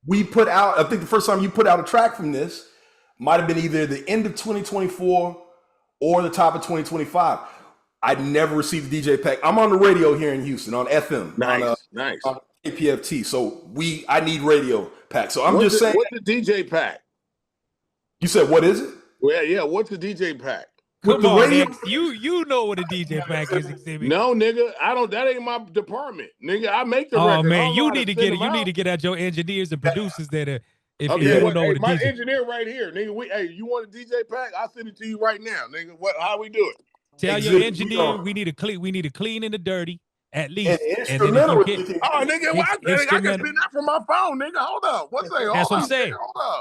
Speaker 9: we put out, I think the first time you put out a track from this might have been either the end of 2024 or the top of 2025. I never received a DJ pack. I'm on the radio here in Houston on FM.
Speaker 3: Nice.
Speaker 9: On KPFT. So I need radio pack. So I'm just saying.
Speaker 3: What's the DJ pack?
Speaker 9: You said, what is it?
Speaker 3: Well, yeah. What's the DJ pack?
Speaker 2: Come on, X. You know what a DJ pack is, Exhibit.
Speaker 3: No, nigga, I don't. That ain't my department, nigga. I make the record.
Speaker 2: Oh man, you need to get out your engineers and producers that are. If you don't know what a
Speaker 3: my
Speaker 2: DJ.
Speaker 3: engineer right here, nigga. You want a DJ pack? I'll send it to you right now, nigga. How we do it?
Speaker 2: Tell your engineer we need a clean and a dirty at least.
Speaker 9: And then if you
Speaker 3: nigga, I can spin that from my phone, nigga. Hold up. What's that?
Speaker 2: That's what I'm saying.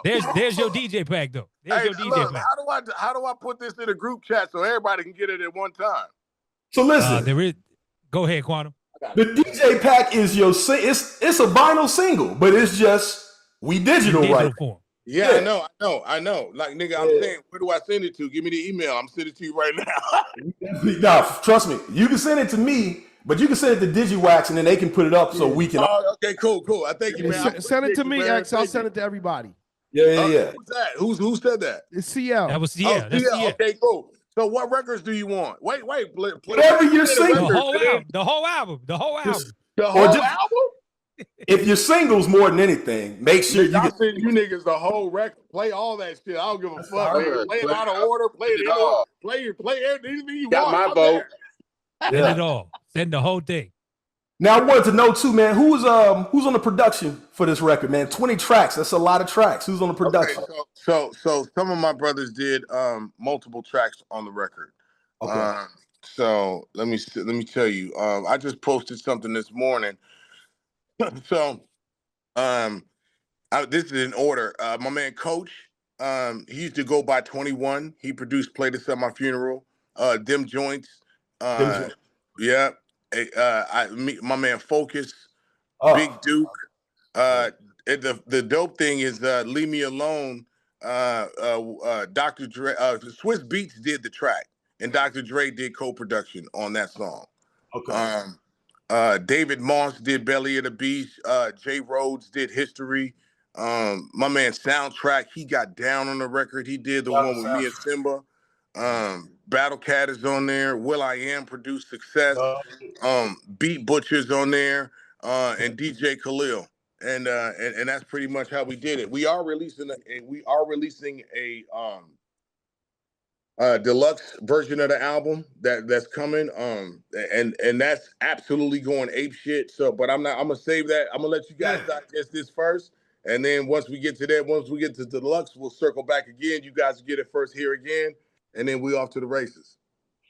Speaker 2: There's your DJ pack though. There's your DJ pack.
Speaker 3: How do I put this in a group chat so everybody can get it at one time?
Speaker 9: So listen,
Speaker 2: there is. Go ahead, Quantum.
Speaker 9: The DJ pack is your it's a vinyl single, but it's just we digital right.
Speaker 2: Form.
Speaker 3: Yeah, I know. Like, nigga, I'm saying, where do I send it to? Give me the email. I'm sending it to you right now.
Speaker 9: Nah, trust me. You can send it to me, but you can send it to Digiwaxx, and then they can put it up so we can.
Speaker 3: Oh, okay, cool. I thank you, man.
Speaker 10: Send it to me, X. I'll send it to everybody.
Speaker 9: Yeah.
Speaker 3: Who's that? Who said that?
Speaker 10: It's CL.
Speaker 2: That was CL. That's CL.
Speaker 3: Okay, cool. So what records do you want? Wait.
Speaker 9: Whatever you're singing.
Speaker 2: The whole album.
Speaker 3: The whole album?
Speaker 9: If your singles more than anything, make sure you
Speaker 3: get. Send you niggas the whole record. Play all that shit. I don't give a fuck. Man. Play it out of order. Play it in order. Play anything you want.
Speaker 1: Got my vote.
Speaker 2: Send it all. Send the whole thing.
Speaker 9: Now I wanted to know too, man. Who's on the production for this record, man? 20 tracks. That's a lot of tracks. Who's on the production?
Speaker 3: Okay, so some of my brothers did multiple tracks on the record. Okay. So let me tell you. I just posted something this morning. So, this is in order. My man Coach, he used to go by 21. He produced "Play This at My Funeral." Them joints. Yeah. My man Focus, Big Duke. The dope thing is "Leave Me Alone." Dr. Dre, Swiss Beats did the track, and Dr. Dre did co-production on that song. Okay. David Moss did Belly of the Beast. Jay Rhodes did History. My man Soundtrack, he got down on the record. He did the one with me and Simba. Battle Cat is on there. Will I Am produced Success. Beat Butcher's on there. And DJ Khalil. And that's pretty much how we did it. We are releasing a deluxe version of the album that's coming. And that's absolutely going ape shit. So, but I'm gonna save that. I'm gonna let you guys digest this first. And then once we get to deluxe, we'll circle back again. You guys get it first here again. And then we off to the races.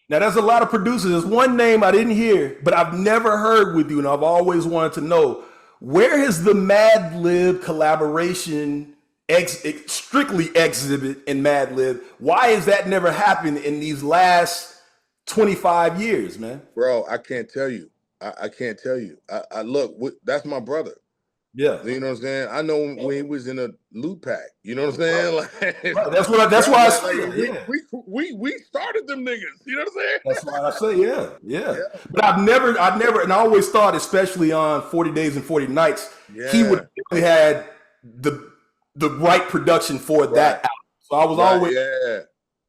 Speaker 9: Now, there's a lot of producers. There's one name I didn't hear, but I've never heard with you, and I've always wanted to know, where has the Mad Lib collaboration strictly exhibit in Mad Lib? Why has that never happened in these last 25 years, man?
Speaker 3: Bro, I can't tell you. I can't tell you. I look, that's my brother.
Speaker 9: Yeah.
Speaker 3: You know what I'm saying? I know when he was in a loot pack. You know what I'm saying? Like,
Speaker 9: that's why I say
Speaker 3: we started them niggas. You know what I'm saying?
Speaker 9: That's why I say yeah. But I've never, and I always thought, especially on 40 Days and 40 Nights, he would have had the right production for that album. So I was always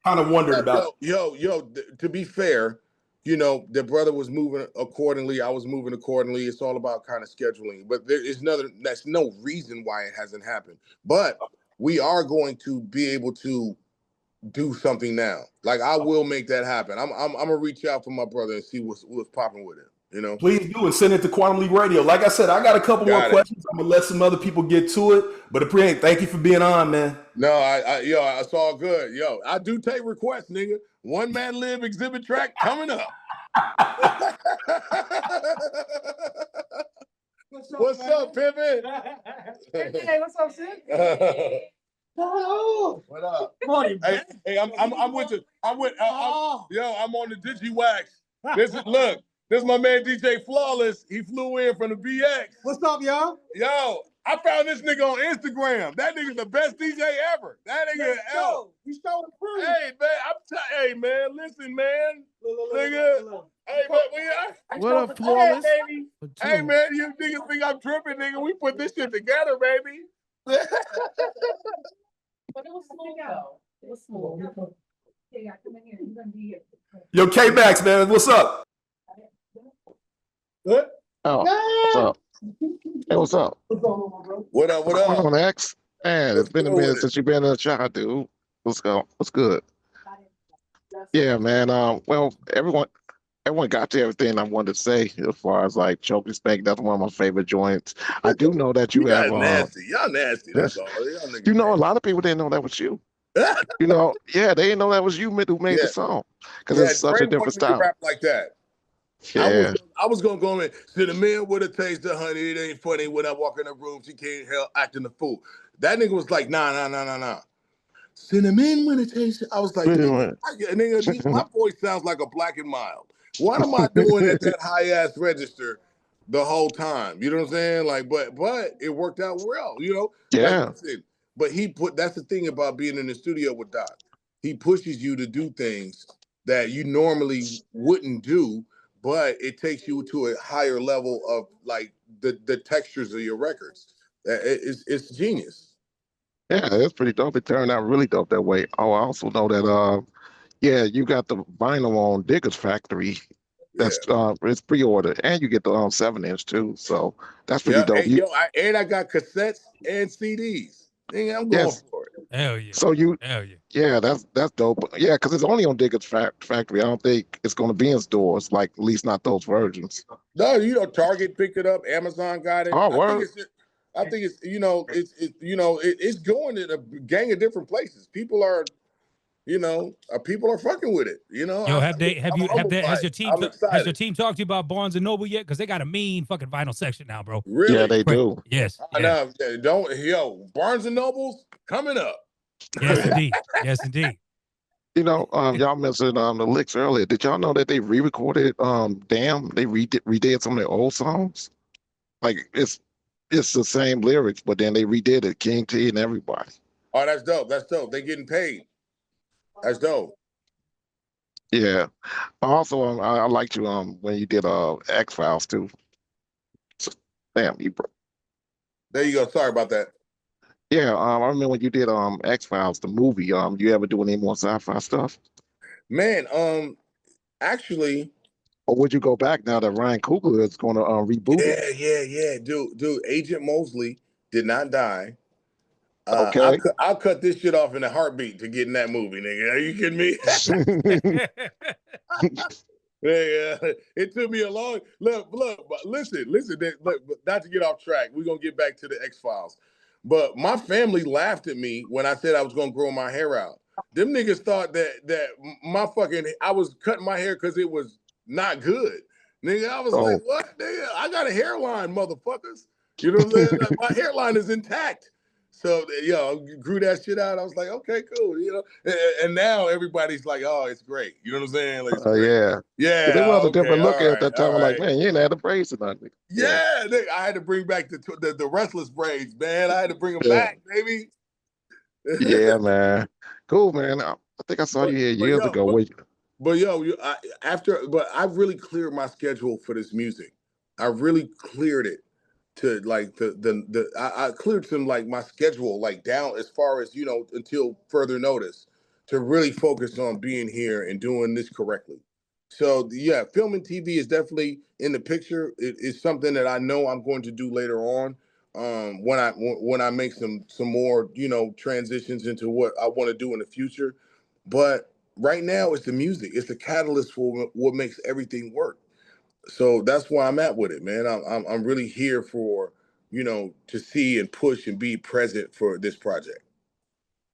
Speaker 9: kind of wondering about it.
Speaker 3: Yo, to be fair, you know, the brother was moving accordingly. I was moving accordingly. It's all about kind of scheduling. But that's no reason why it hasn't happened. But we are going to be able to do something now. Like, I will make that happen. I'm gonna reach out for my brother and see what's popping with him. You know,
Speaker 9: please do, and send it to Quantum League Radio. Like I said, I got a couple more questions. I'm gonna let some other people get to it. But Appreciate, thank you for being on, man.
Speaker 3: No, it's all good. Yo, I do take requests, nigga. One Man Live exhibit track coming up. What's up, Pippin?
Speaker 11: Hey, what's up, sis?
Speaker 3: What up? Hey, I'm with you. I'm on the Digiwaxx. This is my man DJ Flawless. He flew in from the BX.
Speaker 11: What's up, y'all?
Speaker 3: Yo, I found this nigga on Instagram. That nigga's the best DJ ever. That nigga
Speaker 11: We showed the proof.
Speaker 3: Hey man, listen, man. Nigga. Hey, man,
Speaker 10: what up, Flawless?
Speaker 3: Hey man, you niggas think I'm tripping, nigga. We put this shit together, baby.
Speaker 11: But it was small, though. It was small. Yeah, come in here. You're gonna be here.
Speaker 9: Yo, K-Max, man, what's up?
Speaker 3: What?
Speaker 12: Oh, what's up? Hey, what's up?
Speaker 3: What up?
Speaker 12: What's going on, X? Man, it's been a minute since you've been in the chat, dude. What's good? Yeah, man. Well, everyone got to everything I wanted to say as far as like Choking Spank. That's one of my favorite joints. I do know that you have.
Speaker 3: Nasty. Y'all nasty. That's all.
Speaker 12: You know, a lot of people didn't know that was you. You know, yeah, they didn't know that was you who made the song because it's such a different style.
Speaker 3: Rap like that.
Speaker 12: Yeah.
Speaker 3: I was gonna go in. Cinnamon with a taste of honey. It ain't funny when I walk in the room. She can't help acting the fool. That nigga was like, nah. Cinnamon with a taste. I was like, nigga, my voice sounds like a Black and Mild. What am I doing at that high ass register the whole time. You know what I'm saying? Like, but it worked out well. You know,
Speaker 12: Yeah.
Speaker 3: like I said, but that's the thing about being in the studio with Doc. He pushes you to do things that you normally wouldn't do, but it takes you to a higher level of like the textures of your records. It's genius.
Speaker 12: Yeah, it's pretty dope. It turned out really dope that way. Oh, I also know that yeah, you got the vinyl on Digger's Factory. That's it's pre-ordered, and you get the 7-inch too. So that's pretty dope.
Speaker 3: I got cassettes and CDs. Nigga, I'm going
Speaker 12: Yes.
Speaker 3: for it.
Speaker 2: Hell yeah.
Speaker 12: So
Speaker 2: Hell yeah.
Speaker 12: yeah, that's dope. Yeah, because it's only on Digger's Factory. I don't think it's going to be in stores, like at least not those versions.
Speaker 3: No, you know, Target picked it up, Amazon got it.
Speaker 12: Oh,
Speaker 3: I
Speaker 12: word.
Speaker 3: think it's it's going in a gang of different places. People are fucking with it. You know,
Speaker 2: Yo, has your team
Speaker 3: I'm excited.
Speaker 2: has your team talked to you about Barnes and Noble yet? Because they got a mean fucking vinyl section now, bro.
Speaker 3: Really?
Speaker 12: Yeah, they do.
Speaker 2: Yes.
Speaker 3: I know. Barnes and Nobles coming up.
Speaker 2: Yes, indeed. Yes, indeed.
Speaker 12: You know, y'all mentioned the licks earlier. Did y'all know that they re-recorded Damn? They redid some of their old songs. Like it's the same lyrics, but then they redid it, King T and everybody.
Speaker 3: Oh, that's dope. That's dope. They getting paid. That's dope.
Speaker 12: Yeah. Also, I liked you when you did X-Files too. So, damn,
Speaker 3: There you go. Sorry about that.
Speaker 12: Yeah, I remember when you did X-Files, the movie. You ever do any more sci-fi stuff?
Speaker 3: Man, actually.
Speaker 12: Or would you go back now that Ryan Coogler is going to reboot it?
Speaker 3: Yeah. Dude. Agent Mosley did not die.
Speaker 12: Okay.
Speaker 3: I'll cut this shit off in a heartbeat to get in that movie, nigga. Are you kidding me? Yeah, it took me a long look. But listen. Look, not to get off track. We're gonna get back to the X-Files. But my family laughed at me when I said I was gonna grow my hair out. Them niggas thought that I was cutting my hair because it was not good. Nigga, I was like, what? Nigga, I got a hairline, motherfuckers. You know what I'm saying? Like, my hairline is intact. So, grew that shit out. I was like, okay, cool. You know, and now everybody's like, oh, it's great. You know what I'm saying? Like, it's great.
Speaker 12: Yeah.
Speaker 3: Yeah.
Speaker 12: It was a
Speaker 3: okay,
Speaker 12: different look
Speaker 3: all
Speaker 12: at that time. I'm like, man, you ain't had the braids or nothing.
Speaker 3: Yeah, I had to bring back the restless braids, man. I had to bring them back, baby.
Speaker 12: Yeah, man. Cool, man. I think I saw you here years ago.
Speaker 3: But I really cleared my schedule for this music. I really cleared it to like I cleared some like my schedule like down as far as until further notice to really focus on being here and doing this correctly. So yeah, film and TV is definitely in the picture. It's something that I know I'm going to do later on. When I make some more transitions into what I want to do in the future. But right now it's the music. It's the catalyst for what makes everything work. So that's why I'm at with it, man. I'm really here for to see and push and be present for this project.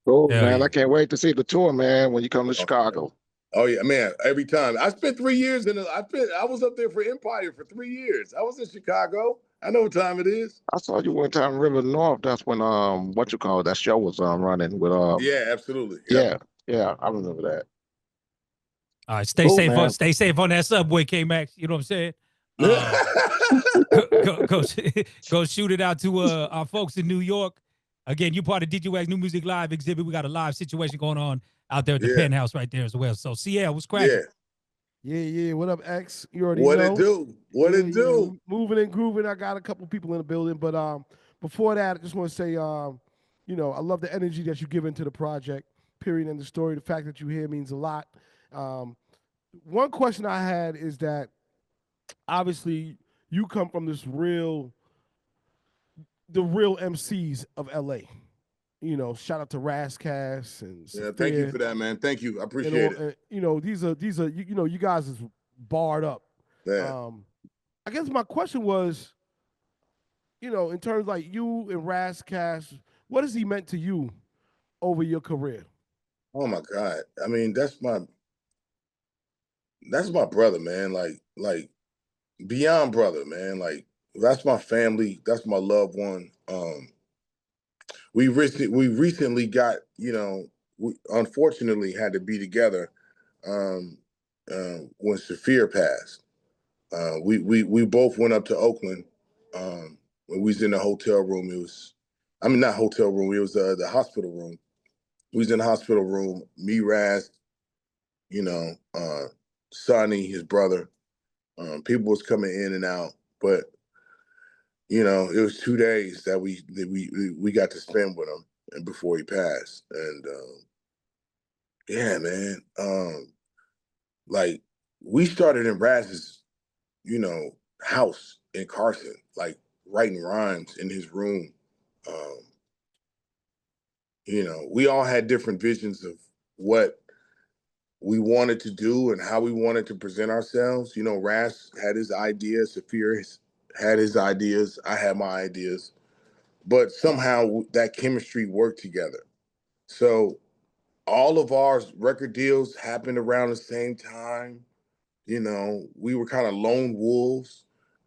Speaker 12: Cool, man. I can't wait to see the tour, man, when you come to Chicago.
Speaker 3: Oh yeah, man! Every time I spent 3 years I was up there for Empire for 3 years. I was in Chicago. I know what time it is.
Speaker 12: I saw you one time in River North. That's when that show was running with
Speaker 3: Yeah, absolutely.
Speaker 12: Yeah, I remember that.
Speaker 2: All right, stay safe. Stay safe on that subway, K-Max. You know what I'm saying? Go shoot it out to our folks in New York. Again, you part of Digiwaxx New Music Live exhibit. We got a live situation going on out there at the penthouse right there as well. So CL, what's cracking?
Speaker 10: Yeah. What up, X? You already
Speaker 3: what
Speaker 10: know.
Speaker 3: It do? What it do?
Speaker 10: Moving and grooving. I got a couple people in the building, but before that, I just want to say, I love the energy that you give into the project. Period. And the story. The fact that you're here means a lot. One question I had is that obviously you come from the real MCs of LA. Shout out to Razzcast and
Speaker 3: Sophia. Thank you for that, man. Thank you. I appreciate it.
Speaker 10: These are you guys is barred up.
Speaker 3: Yeah.
Speaker 10: I guess my question was, in terms of like you and Razzcast, what has he meant to you over your career?
Speaker 3: Oh my God. I mean, that's my brother, man. Like beyond brother, man. Like that's my family. That's my loved one. We recently got, we unfortunately had to be together when Sophia passed. We both went up to Oakland. When we was in the hotel room, not hotel room. It was the hospital room. We was in the hospital room. Me, Raz, Sonny, his brother. People was coming in and out, but it was 2 days that we got to spend with him, and before he passed. And yeah, man, like we started in Raz's, house in Carson, like writing rhymes in his room. We all had different visions of what we wanted to do and how we wanted to present ourselves. Raz had his ideas, Saphir had his ideas, I had my ideas, but somehow that chemistry worked together. So all of our record deals happened around the same time. We were kind of lone wolves.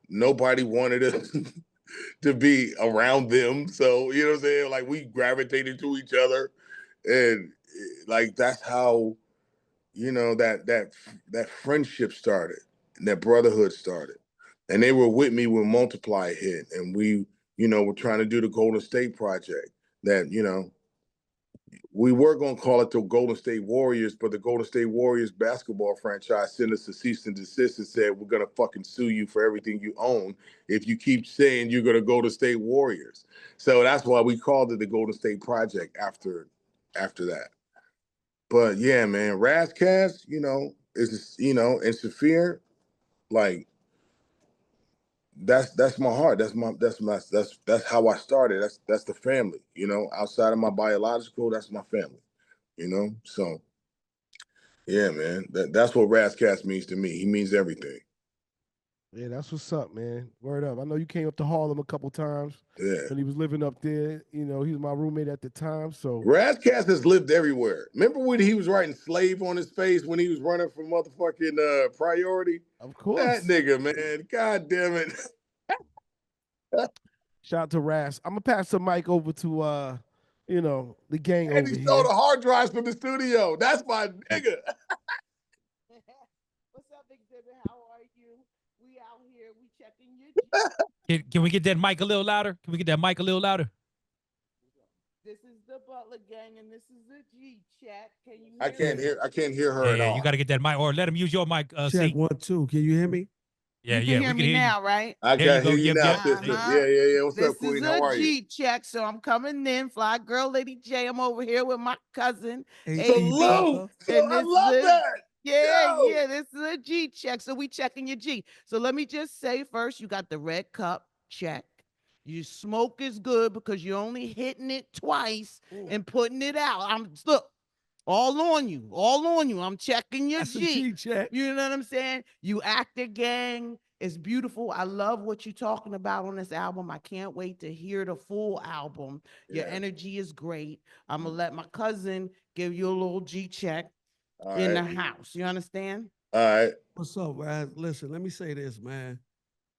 Speaker 3: Nobody wanted us to be around them. So, you know what I'm saying? Like we gravitated to each other. And like that's how, that friendship started and that brotherhood started. And they were with me when Multiply hit. And we, were trying to do the Golden State project that, we were going to call it the Golden State Warriors, but the Golden State Warriors basketball franchise sent us a cease and desist and said, we're going to fucking sue you for everything you own if you keep saying you're going to Golden State Warriors. So that's why we called it the Golden State Project after that. But yeah, man, Razcast, is, and Saphir, like, that's my heart. That's how I started. That's the family, outside of my biological, that's my family, So yeah, man, that's what Razcast means to me. He means everything.
Speaker 10: Yeah, that's what's up, man. Word up. I know you came up to Harlem a couple times.
Speaker 3: Yeah.
Speaker 10: When he was living up there. He was my roommate at the time. So
Speaker 3: Razcast has lived everywhere. Remember when he was writing "slave" on his face when he was running for motherfucking Priority?
Speaker 10: Of course.
Speaker 3: That nigga, man. God damn it.
Speaker 10: Shout out to Raz. I'm gonna pass the mic over to the gang
Speaker 3: And
Speaker 10: over
Speaker 3: he
Speaker 10: here.
Speaker 3: stole the hard drives from the studio. That's my nigga.
Speaker 13: What's up, Exhibit? How are you? We out here. We checking your.
Speaker 2: Can we get that mic a little louder? Can we get that mic a little louder?
Speaker 13: This is the Butler Gang, and this is the G chat. Can you?
Speaker 3: I can't hear her at all.
Speaker 2: You got to get that mic, or let him use your mic.
Speaker 10: Check
Speaker 2: C.
Speaker 10: 1 2. Can you hear me?
Speaker 2: Yeah,
Speaker 13: you
Speaker 2: yeah.
Speaker 13: can hear me now, right?
Speaker 3: I can hear you now, sister. Yeah. What's
Speaker 13: this
Speaker 3: up, Queen?
Speaker 13: This is
Speaker 3: How are
Speaker 13: a
Speaker 3: you?
Speaker 13: G check, so I'm coming in. Fly girl, Lady J. I'm over here with my cousin.
Speaker 3: Salute. I love that.
Speaker 13: Yeah. This is a G check. So we checking your G. So let me just say first, you got the red cup check. Your smoke is good because you're only hitting it twice and putting it out. Look, all on you. I'm checking your G.
Speaker 10: Check.
Speaker 13: You know what I'm saying? You actor gang. It's beautiful. I love what you're talking about on this album. I can't wait to hear the full album. Your energy is great. I'm gonna let my cousin give you a little G check in the house. You understand?
Speaker 3: All right.
Speaker 10: What's up, Raz? Listen, let me say this, man.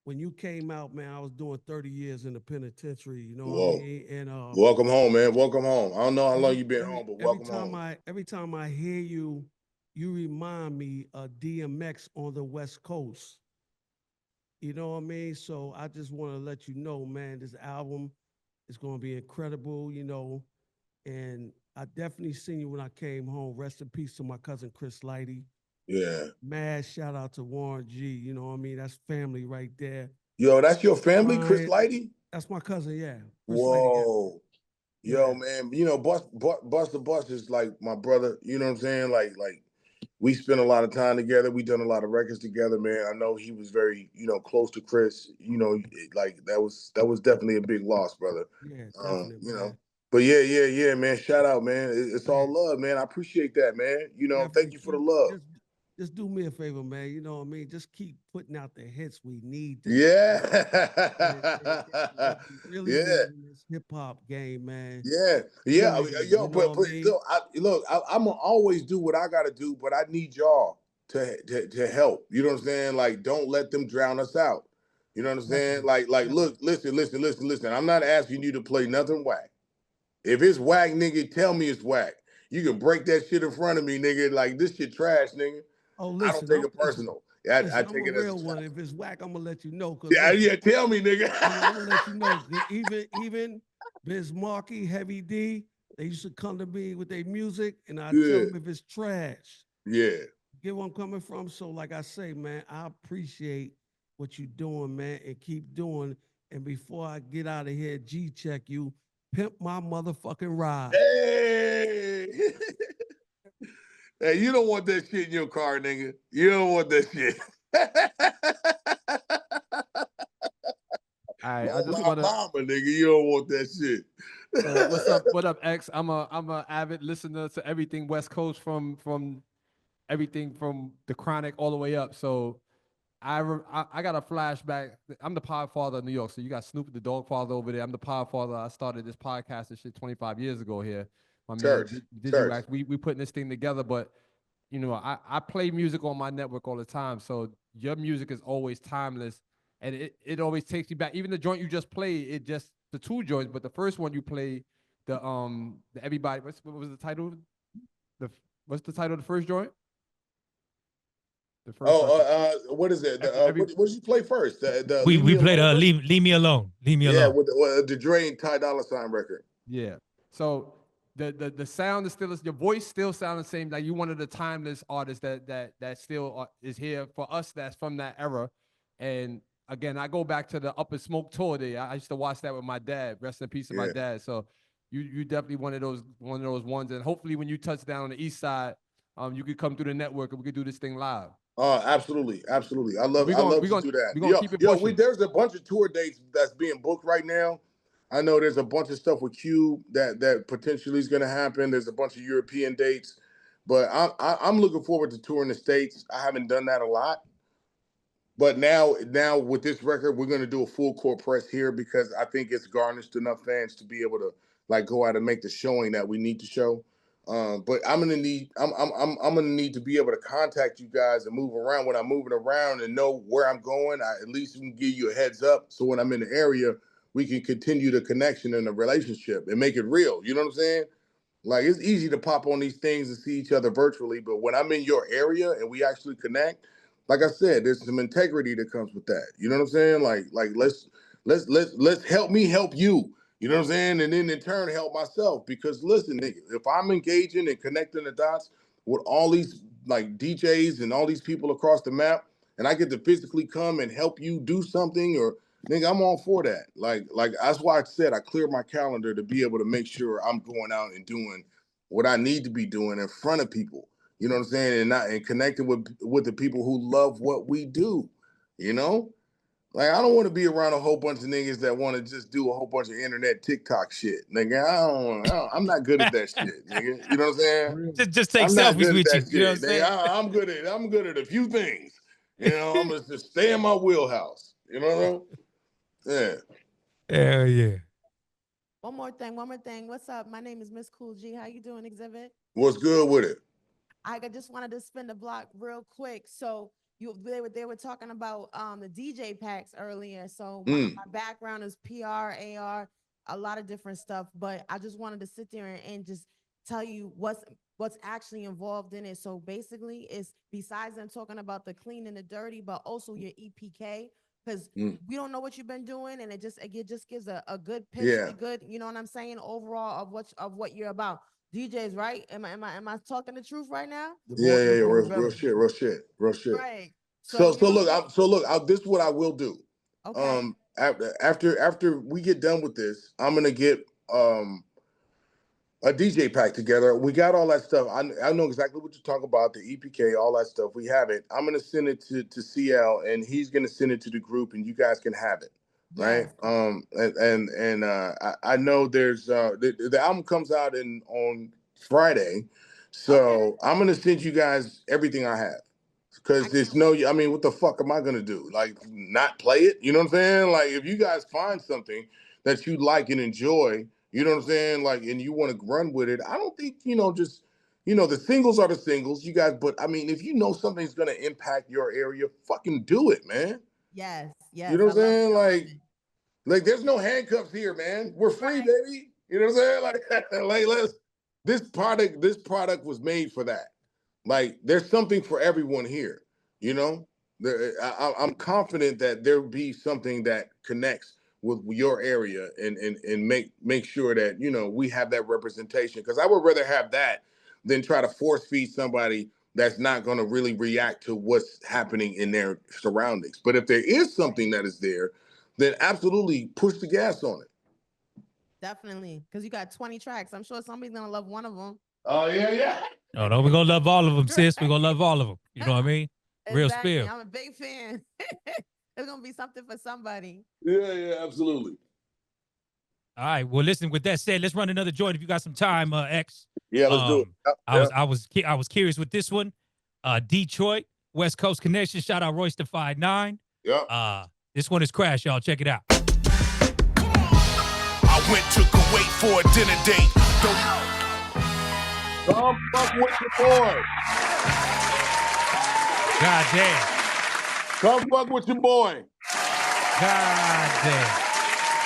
Speaker 10: When you came out, man, I was doing 30 years in the penitentiary. You know what I mean? And
Speaker 3: welcome home, man. Welcome home. I don't know how long you've been home, but welcome home.
Speaker 10: Every time I hear you, you remind me of DMX on the West Coast. You know what I mean? So I just want to let you know, man, this album is going to be incredible, and I definitely seen you when I came home. Rest in peace to my cousin Chris Lighty.
Speaker 3: Yeah.
Speaker 10: Mad shout out to Warren G. You know what I mean? That's family right there.
Speaker 3: Yo, that's your family, Chris Lighty?
Speaker 10: That's my cousin, yeah.
Speaker 3: Chris Lighty, yeah. Yo, man, Bust the Bus is like my brother, you know what I'm saying? Like we spent a lot of time together. We done a lot of records together, man. I know he was very, close to Chris. Like that was definitely a big loss, brother.
Speaker 10: Yeah, definitely,
Speaker 3: But yeah, man. Shout out, man. It's all love, man. I appreciate that, man. Thank you for the love.
Speaker 10: Just do me a favor, man. You know what I mean? Just keep putting out the hits we need.
Speaker 3: Yeah.
Speaker 10: Really in this hip hop game, man.
Speaker 3: Yeah. I'm gonna always do what I gotta do, but I need y'all to help. You know what I'm saying? Like, don't let them drown us out. You know what I'm saying? Like, look, listen. I'm not asking you to play nothing whack. If it's whack, nigga, tell me it's whack. You can break that shit in front of me, nigga. Like, this shit trash, nigga.
Speaker 10: Oh, listen,
Speaker 3: I don't take it personal. I
Speaker 10: Listen,
Speaker 3: take
Speaker 10: I'm a
Speaker 3: it as
Speaker 10: real
Speaker 3: a
Speaker 10: one. If it's whack, I'm gonna let you know.
Speaker 3: yeah, tell me, nigga.
Speaker 10: I'm gonna let you know. Even Biz Markie, Heavy D, they used to come to me with their music, and I tell them if it's trash.
Speaker 3: Yeah.
Speaker 10: Get where I'm coming from. So, like I say, man, I appreciate what you're doing, man, and keep doing. And before I get out of here, G check you, pimp my motherfucking ride.
Speaker 3: Hey. Hey, you don't want that shit in your car, nigga. You don't want that shit.
Speaker 14: All right, I
Speaker 3: Oh,
Speaker 14: just
Speaker 3: my
Speaker 14: want to.
Speaker 3: mama, nigga. You don't want that shit.
Speaker 14: So what's up? What up, X? I'm a avid listener to everything West Coast from everything from the Chronic all the way up. So I got a flashback. I'm the podfather of New York. So you got Snoop the dog father over there. I'm the podfather. I started this podcast and shit 25 years ago here. My man Digiwaxx. We putting this thing together, but you know, I play music on my network all the time. So your music is always timeless. And it always takes you back. Even the joint you just played, it just the two joints, but the first one you played, the everybody. What was the title? What's the title of the first joint? The first.
Speaker 3: What is it? What did you play first?
Speaker 2: We played Leave Me Alone. Leave Me Alone.
Speaker 3: Yeah, with the Dre and Ty Dolla $ign record.
Speaker 14: Yeah. So the sound is still, your voice still sounds the same. Like you one of the timeless artists that still is here for us. That's from that era. And again, I go back to the Up and Smoke tour there. I used to watch that with my dad. Rest in peace to my dad. So you definitely one of those ones. And hopefully when you touch down on the east side, you could come through the network and we could do this thing live.
Speaker 3: Absolutely. I love to do that.
Speaker 14: We're gonna keep it pushing.
Speaker 3: There's a bunch of tour dates that's being booked right now. I know there's a bunch of stuff with Cube that potentially is going to happen. There's a bunch of European dates, but I'm looking forward to touring the States. I haven't done that a lot, but now with this record, we're going to do a full court press here because I think it's garnished enough fans to be able to like go out and make the showing that we need to show. But I'm gonna need to be able to contact you guys and move around when I'm moving around and know where I'm going. I at least can give you a heads up so when I'm in the area, we can continue the connection and the relationship and make it real. You know what I'm saying? Like it's easy to pop on these things and see each other virtually, but when I'm in your area and we actually connect, like I said, there's some integrity that comes with that. You know what I'm saying? Like let's help me help you. You know what I'm saying? And then in turn help myself. Because listen, nigga, if I'm engaging and connecting the dots with all these like DJs and all these people across the map, and I get to physically come and help you do something, or nigga, I'm all for that. Like that's why I said I cleared my calendar to be able to make sure I'm going out and doing what I need to be doing in front of people. You know what I'm saying? And connecting with the people who love what we do. You know? Like, I don't want to be around a whole bunch of niggas that want to just do a whole bunch of internet TikTok shit. Nigga, I'm not good at that shit, nigga. You know what I'm saying?
Speaker 2: Just take
Speaker 3: I'm not
Speaker 2: selfies
Speaker 3: good
Speaker 2: with
Speaker 3: at
Speaker 2: you.
Speaker 3: that
Speaker 2: You know what I'm
Speaker 3: shit,
Speaker 2: saying?
Speaker 3: nigga. I'm good at a few things. You know, I'm gonna just stay in my wheelhouse. You know what I mean? Yeah.
Speaker 2: Hell yeah.
Speaker 13: One more thing. What's up? My name is Miss Cool G. How you doing, Exhibit?
Speaker 3: What's good with it?
Speaker 13: I just wanted to spin the block real quick. So they were talking about the DJ packs earlier. So my background is PR, AR, a lot of different stuff. But I just wanted to sit there and just tell you what's actually involved in it. So basically, it's besides them talking about the clean and the dirty, but also your EPK. Because we don't know what you've been doing, and it just gives a good picture, a good, you know what I'm saying, overall of what you're about. DJs, right? Am I talking the truth right now?
Speaker 3: Yeah, real shit.
Speaker 13: Right.
Speaker 3: So look, this is what I will do.
Speaker 13: Okay.
Speaker 3: After we get done with this, I'm gonna get a DJ pack together. We got all that stuff. I know exactly what you're talking about, the EPK, all that stuff. We have it. I'm gonna send it to CL, and he's gonna send it to the group, and you guys can have it. Right. I know there's the album comes out on Friday, so I'm gonna send you guys everything I have. Because I mean, what the fuck am I gonna do? Like, not play it? You know what I'm saying? Like, if you guys find something that you like and enjoy, you know what I'm saying? Like, and you want to run with it, I don't think, the singles are the singles, you guys. But I mean, if you know something's gonna impact your area, fucking do it, man.
Speaker 13: Yes.
Speaker 3: You know what I'm saying? Like, there's no handcuffs here, man. We're free, baby. You know what I'm saying? Like this product was made for that. Like, there's something for everyone here, you know? I'm confident that there'll be something that connects with your area and make sure that, you know, we have that representation. Because I would rather have that than try to force feed somebody that's not going to really react to what's happening in their surroundings. But if there is something that is there, then absolutely push the gas on it.
Speaker 13: Definitely, because you got 20 tracks. I'm sure somebody's gonna love one of them.
Speaker 3: Oh yeah.
Speaker 2: No, we're gonna love all of them, sis. We're gonna love all of them. You know what I mean? Real
Speaker 13: Exactly.
Speaker 2: spill.
Speaker 13: I'm a big fan. There's gonna be something for somebody.
Speaker 3: Yeah, absolutely.
Speaker 2: All right. Well, listen. With that said, let's run another joint if you got some time, X.
Speaker 3: Yeah, let's do it.
Speaker 2: I was curious with this one. Detroit, West Coast Connection. Shout out Royce the 5'9".
Speaker 3: Yeah.
Speaker 2: This one is Crash, y'all. Check it out.
Speaker 6: I went to Kuwait for a dinner date.
Speaker 3: Come fuck with your boy.
Speaker 2: God damn.
Speaker 3: Come fuck with your boy.
Speaker 2: God damn.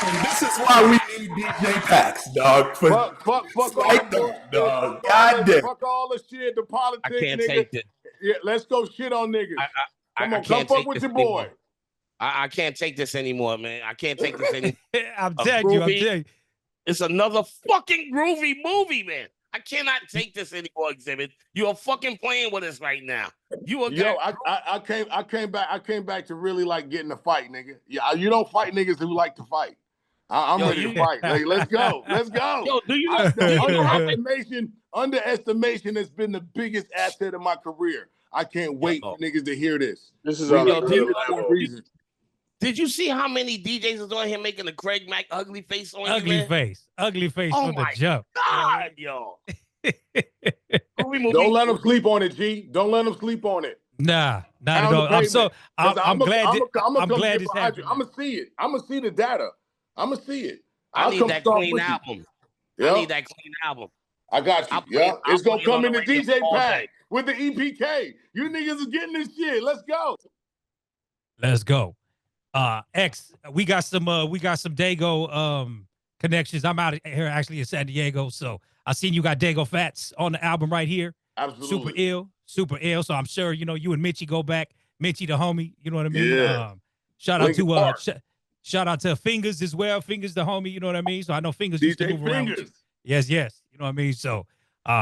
Speaker 9: And this is why we need DJ Packs, dog.
Speaker 3: Fuck all the
Speaker 9: dog. God damn.
Speaker 3: Fuck all the shit, the politics,
Speaker 1: I can't
Speaker 3: nigga.
Speaker 1: take this.
Speaker 3: Yeah, let's go shit on niggas. Come on, come
Speaker 1: can't
Speaker 3: fuck
Speaker 1: take
Speaker 3: with
Speaker 1: this
Speaker 3: your boy.
Speaker 1: anymore. I can't take this anymore, man. I can't take this anymore.
Speaker 2: I'm telling you.
Speaker 1: It's another fucking groovy movie, man. I cannot take this anymore, Exhibit. You are fucking playing with us right now. You are.
Speaker 3: Yo, I came back to really like getting a fight, nigga. Yeah, you don't fight niggas who like to fight. I'm ready to fight. Like, let's go.
Speaker 1: Yo, do you know?
Speaker 3: Underestimation has been the biggest asset of my career. I can't wait for niggas to hear this.
Speaker 12: This is
Speaker 3: reason.
Speaker 1: Did you see how many DJs is on here making the Craig Mack ugly face on
Speaker 2: Ugly
Speaker 1: you, man?
Speaker 2: Ugly face
Speaker 1: Oh
Speaker 2: on the
Speaker 1: my
Speaker 2: jump.
Speaker 1: God, yo.
Speaker 3: Don't let them sleep on it, G. Don't let them sleep on it.
Speaker 2: Nah, not at all. I'm glad this happened.
Speaker 3: I'm gonna see it. I'm gonna see the data. I'm gonna see it.
Speaker 1: I need that clean album. I need that clean album.
Speaker 3: I got you. Yeah, it's gonna come in the DJ pack with the EPK. You niggas is getting this shit. Let's go.
Speaker 2: Let's go. X, we got some Dago connections. I'm out here actually in San Diego, so I seen you got Dago Fats on the album right here.
Speaker 3: Absolutely.
Speaker 2: Super ill. So I'm sure you know you and Mitchie go back. Mitchie the homie, you know what I mean?
Speaker 3: Yeah.
Speaker 2: Shout out to Fingers as well. Fingers the homie, you know what I mean? So I know Fingers used to move around with you. Yes. You know what I mean? So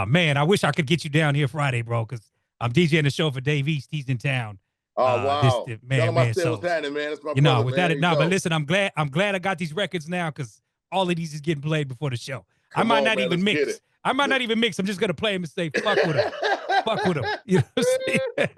Speaker 2: man, I wish I could get you down here Friday, bro, because I'm DJing the show for Dave East. He's in town.
Speaker 3: Oh wow,
Speaker 2: man.
Speaker 3: So what's happening, man? That's my
Speaker 2: you know,
Speaker 3: brother,
Speaker 2: without
Speaker 3: man.
Speaker 2: it, but listen, I'm glad I got these records now because all of these is getting played before the show. I might not even mix. I'm just gonna play them and say fuck with them. Fuck with them. You know what I'm saying?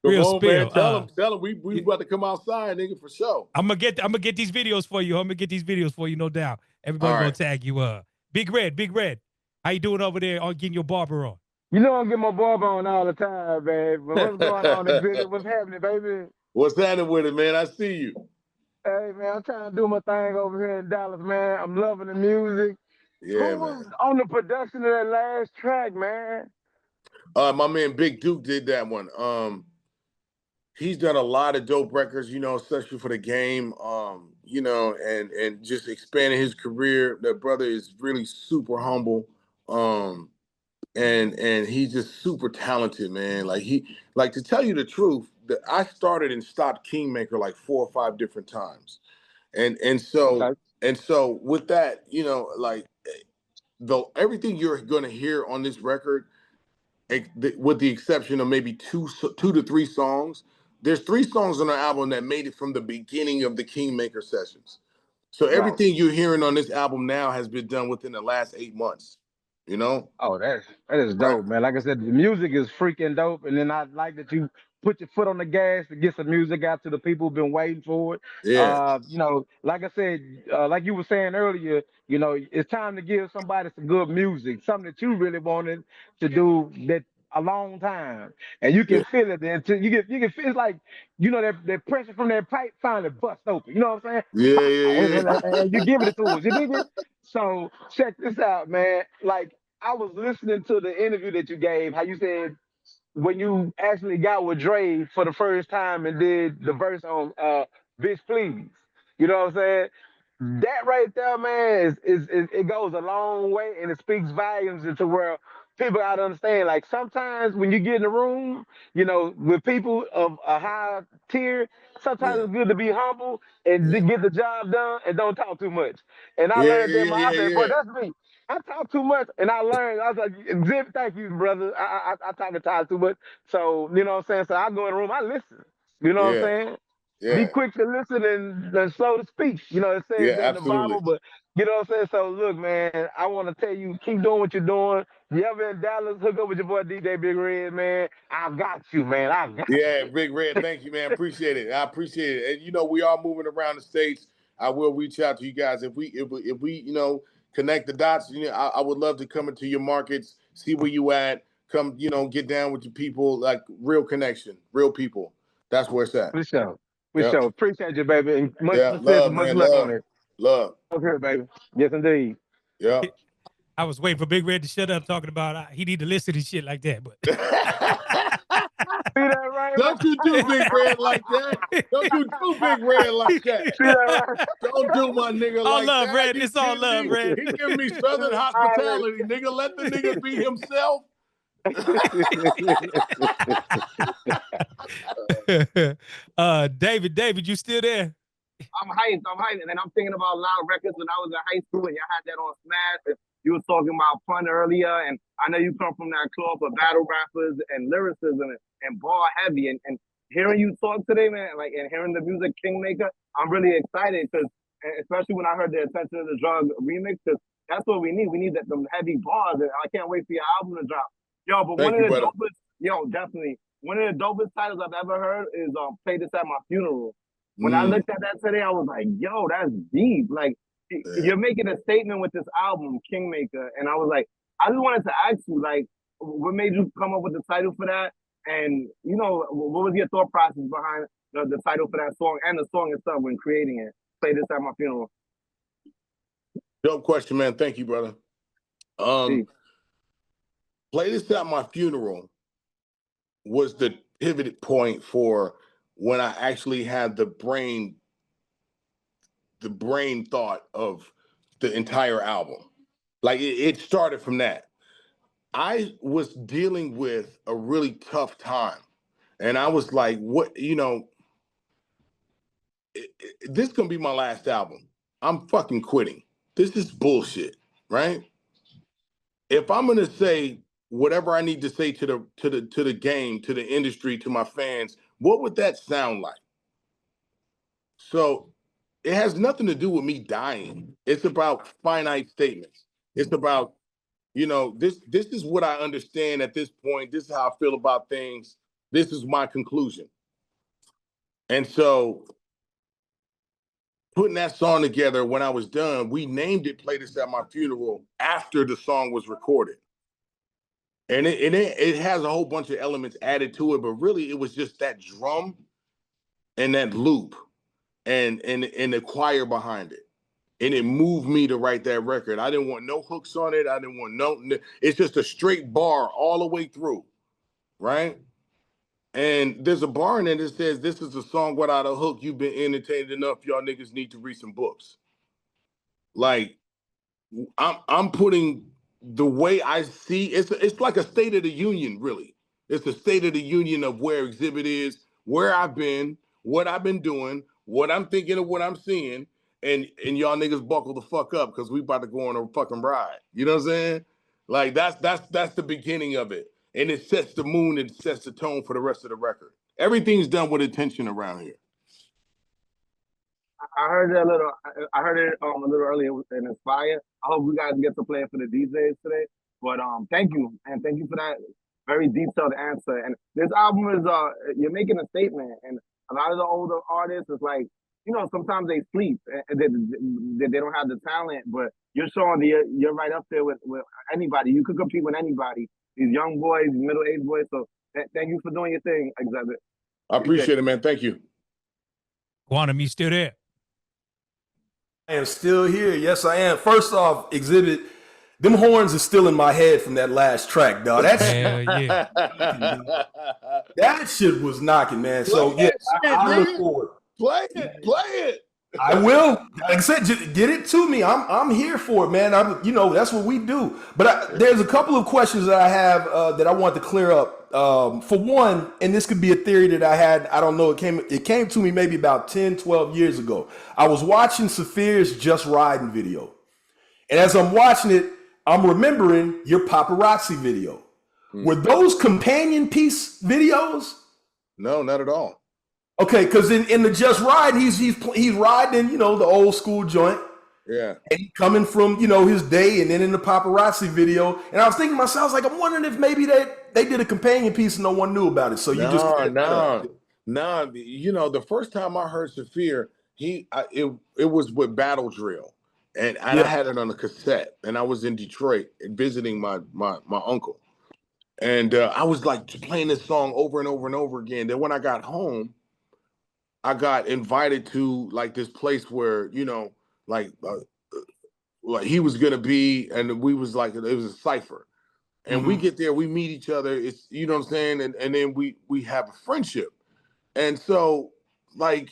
Speaker 2: Real spill.
Speaker 3: Man, tell them we about to come outside, nigga, for sure.
Speaker 2: I'm gonna get these videos for you. No doubt. Everybody gonna tag you. Big Red. How you doing over there on getting your barber on?
Speaker 15: You know I get my barber on all the time, babe. But what's going on in video? What's happening, baby?
Speaker 3: What's happening with it, man? I see you.
Speaker 15: Hey, man, I'm trying to do my thing over here in Dallas, man. I'm loving the music.
Speaker 3: Yeah,
Speaker 15: Who was on the production of that last track, man?
Speaker 3: My man Big Duke did that one. He's done a lot of dope records, you know, especially for the game. You know, and just expanding his career. That brother is really super humble. And he's just super talented, man. Like to tell you the truth, that I started and stopped Kingmaker like 4 or 5 different times. And so with that, you know, like though everything you're gonna hear on this record, with the exception of maybe two to three songs, there's 3 songs on the album that made it from the beginning of the Kingmaker sessions. So everything you're hearing on this album now has been done within the last 8 months. You know?
Speaker 15: Oh, that is dope, man. Like I said, the music is freaking dope. And then I like that you put your foot on the gas to get some music out to the people who've been waiting for it.
Speaker 3: Yeah.
Speaker 15: You know, like I said, like you were saying earlier, you know, it's time to give somebody some good music, something that you really wanted to do that a long time. And you can feel it until you can feel it's like, you know, that pressure from that pipe finally bust open. You know what I'm saying?
Speaker 3: Yeah.
Speaker 15: And you give it to us. You dig it? So check this out, man. Like I was listening to the interview that you gave, how you said when you actually got with Dre for the first time and did the verse on Bitch Please. You know what I'm saying? That right there, man, is it goes a long way and it speaks volumes into where people gotta understand, like sometimes when you get in the room, you know, with people of a high tier, sometimes it's good to be humble and to get the job done and don't talk too much. And I learned that I said, bro, that's me. I talk too much, and I learned. I was like, Zip, thank you, brother. I talk to Todd too much, so you know what I'm saying. So I go in the room, I listen. You know what I'm saying? Be quick to listen and slow to speak. You know, it says that in the Bible, but you know what I'm saying? So look, man, I want to tell you, keep doing what you're doing. You ever in Dallas, hook up with your boy DJ Big Red, man. I got you, man. I got you.
Speaker 3: Big Red, thank you, man. Appreciate it. I appreciate it. And you know, we are moving around the states. I will reach out to you guys if we you know, connect the dots. You know, I would love to come into your markets, see where you at, come, you know, get down with your people, like real connection, real people. That's where it's at.
Speaker 15: For sure. For sure. Appreciate you, baby. And much success
Speaker 3: love,
Speaker 15: and much
Speaker 3: man,
Speaker 15: luck
Speaker 3: love,
Speaker 15: on it.
Speaker 3: love.
Speaker 15: Okay, baby. Yes, indeed.
Speaker 3: Yeah.
Speaker 2: I was waiting for Big Red to shut up talking about he need to listen to shit like that, but
Speaker 15: See that right?
Speaker 3: Don't you do Big Red like that. Don't you do Big Red like that.
Speaker 15: See that right?
Speaker 3: Don't do my nigga
Speaker 2: all
Speaker 3: like
Speaker 2: love,
Speaker 3: that.
Speaker 2: Red.
Speaker 3: You
Speaker 2: It's all
Speaker 3: kidding
Speaker 2: love,
Speaker 3: me?
Speaker 2: Red.
Speaker 3: He give me Southern hospitality, nigga. Let the nigga be himself.
Speaker 2: David, you still there?
Speaker 16: I'm hyped, and I'm thinking about Loud Records when I was in high school, and y'all had that on Smash. And you was talking about fun earlier, and I know you come from that club of battle rappers and lyricism and bar heavy, and hearing you talk today, man, like, and hearing the music Kingmaker, I'm really excited because, especially when I heard the Attention to the Drug remix, because that's what we need. We need them heavy bars, and I can't wait for your album to drop. Yo, but one of the dopest, definitely, one of the dopest titles I've ever heard is Play This at My Funeral. When I looked at that today, I was like, yo, that's deep. Like, you're making a statement with this album, Kingmaker. And I was like, I just wanted to ask you, like, what made you come up with the title for that? And, you know, what was your thought process behind the title for that song and the song itself when creating it? Play This at My Funeral.
Speaker 3: Dope question, man. Thank you, brother. Play This at My Funeral was the pivot point for when I actually had the brain thought of the entire album. Like it started from that. I was dealing with a really tough time. And I was like, what, you know, this is gonna be my last album. I'm fucking quitting. This is bullshit, right? If I'm gonna say whatever I need to say to the game, to the industry, to my fans, what would that sound like? So it has nothing to do with me dying. It's about finite statements. It's about, you know, this is what I understand at this point. This is how I feel about things. This is my conclusion. And so putting that song together, when I was done, we named it Play This at My Funeral after the song was recorded. And it has a whole bunch of elements added to it, but really it was just that drum and that loop and the choir behind it. And it moved me to write that record. I didn't want no hooks on it. I didn't want no, it's just a straight bar all the way through, right? And there's a bar in there that says, this is a song without a hook. You've been entertained enough. Y'all niggas need to read some books. Like, I'm putting the way I see, it's like a state of the union, really. It's a state of the union of where Exhibit is, where I've been, what I've been doing, what I'm thinking of what I'm seeing, and y'all niggas buckle the fuck up because we about to go on a fucking ride. You know what I'm saying? Like that's the beginning of it. And it sets the mood and sets the tone for the rest of the record. Everything's done with intention around here.
Speaker 16: I heard it a little. I heard it a little earlier in Inspire. I hope you guys get to play it for the DJs today. But thank you, and thank you for that very detailed answer. And this album is you're making a statement. And a lot of the older artists is like, you know, sometimes they sleep and they don't have the talent. But you're showing you're right up there with anybody. You could compete with anybody. These young boys, middle-aged boys. So thank you for doing your thing, Exhibit.
Speaker 3: I appreciate it, man. Thank you.
Speaker 2: Quantum, you still there?
Speaker 9: I am still here. Yes, I am. First off, Exhibit, them horns are still in my head from that last track, dog. That's
Speaker 2: hell yeah.
Speaker 9: That shit was knocking, man. So yes, I look forward.
Speaker 3: Play it.
Speaker 9: I will. Like I said, just get it to me. I'm here for it, man. That's what we do. But there's a couple of questions that I have that I want to clear up. For one, and this could be a theory that I had. I don't know. It came to me maybe about 10, 12 years ago. I was watching Saphir's Just Riding video, and as I'm watching it, I'm remembering your paparazzi video. Were those companion piece videos?
Speaker 3: No, not at all.
Speaker 9: Okay, because in the Just Ride, he's riding in, the old school joint.
Speaker 3: Yeah.
Speaker 9: And he coming from, his day, and then in the paparazzi video. And I was thinking to myself, I was like, I'm wondering if maybe they did a companion piece and no one knew about it. So
Speaker 3: No. The first time I heard Saphir, it was with Battle Drill. And I had it on a cassette. And I was in Detroit visiting my uncle. And I was like playing this song over and over and over again. Then when I got home, I got invited to like this place where, like he was gonna be, and we was like, it was a cipher. And we get there, we meet each other, it's, you know what I'm saying? And then we have a friendship. And so like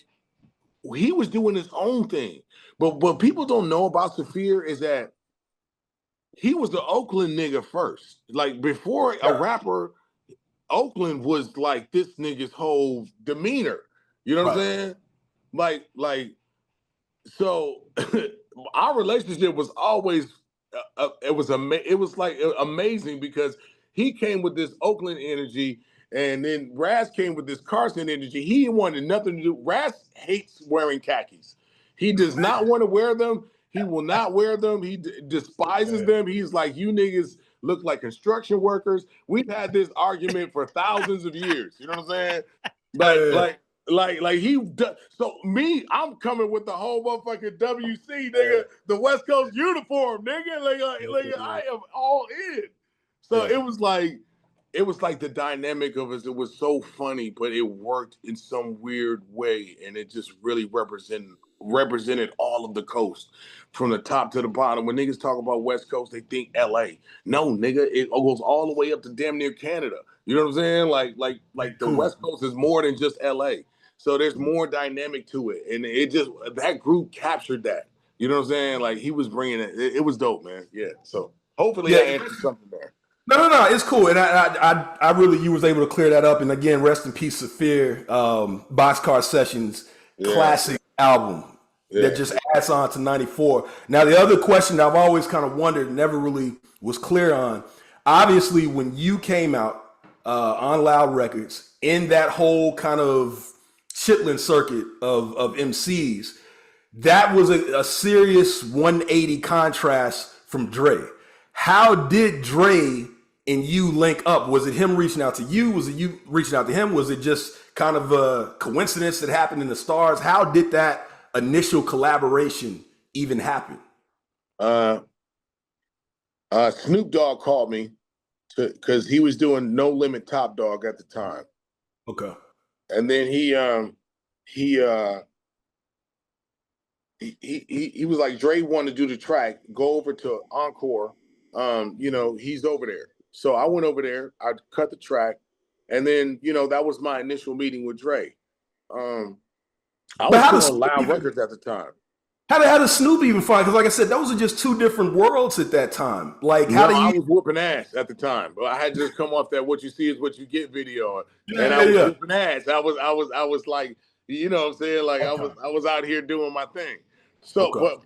Speaker 3: he was doing his own thing. But what people don't know about Saphir is that he was the Oakland nigga first. Like before a rapper, Oakland was like this nigga's whole demeanor. You know what I'm saying? Like, so our relationship was always, it was amazing because he came with this Oakland energy, and then Raz came with this Carson energy. He wanted nothing to do. Raz hates wearing khakis. He does not want to wear them. He will not wear them. He despises them. He's like, you niggas look like construction workers. We've had this argument for thousands of years. You know what I'm saying? Like he does. So I'm coming with the whole motherfucking WC, nigga, the West Coast uniform, nigga. Like I am all in. So it was like the dynamic of it was so funny, but it worked in some weird way, and it just really represented all of the coast from the top to the bottom. When niggas talk about West Coast, they think LA. No, nigga, it goes all the way up to damn near Canada. You know what I'm saying? Like the West Coast is more than just LA. So there's more dynamic to it. And that group captured that. You know what I'm saying? Like he was bringing it. It was dope, man. Yeah. So hopefully I answered something there.
Speaker 9: No, it's cool. And I really, you was able to clear that up. And again, rest in peace, Saphir, Boxcar Sessions, classic album that just adds on to 94. Now, the other question I've always kind of wondered, never really was clear on, obviously when you came out on Loud Records in that whole kind of Chitlin circuit of MCs, that was a serious 180 contrast from Dre. How did Dre and you link up? Was it him reaching out to you? Was it you reaching out to him? Was it just kind of a coincidence that happened in the stars? How did that initial collaboration even happen?
Speaker 3: Snoop Dogg called me because he was doing No Limit Top Dog at the time.
Speaker 9: Okay. And
Speaker 3: then he was like, Dre wanted to do the track, go over to Encore. He's over there. So I went over there, I cut the track, and then, that was my initial meeting with Dre. I was doing Loud Records at the time.
Speaker 9: How does Snoop even find? Because like I said, those are just two different worlds at that time. Like I
Speaker 3: was whooping ass at the time, but I had just come off that "What You See Is What You Get" video, and I was whooping ass. I was like, you know what I'm saying? Like I was out here doing my thing. So,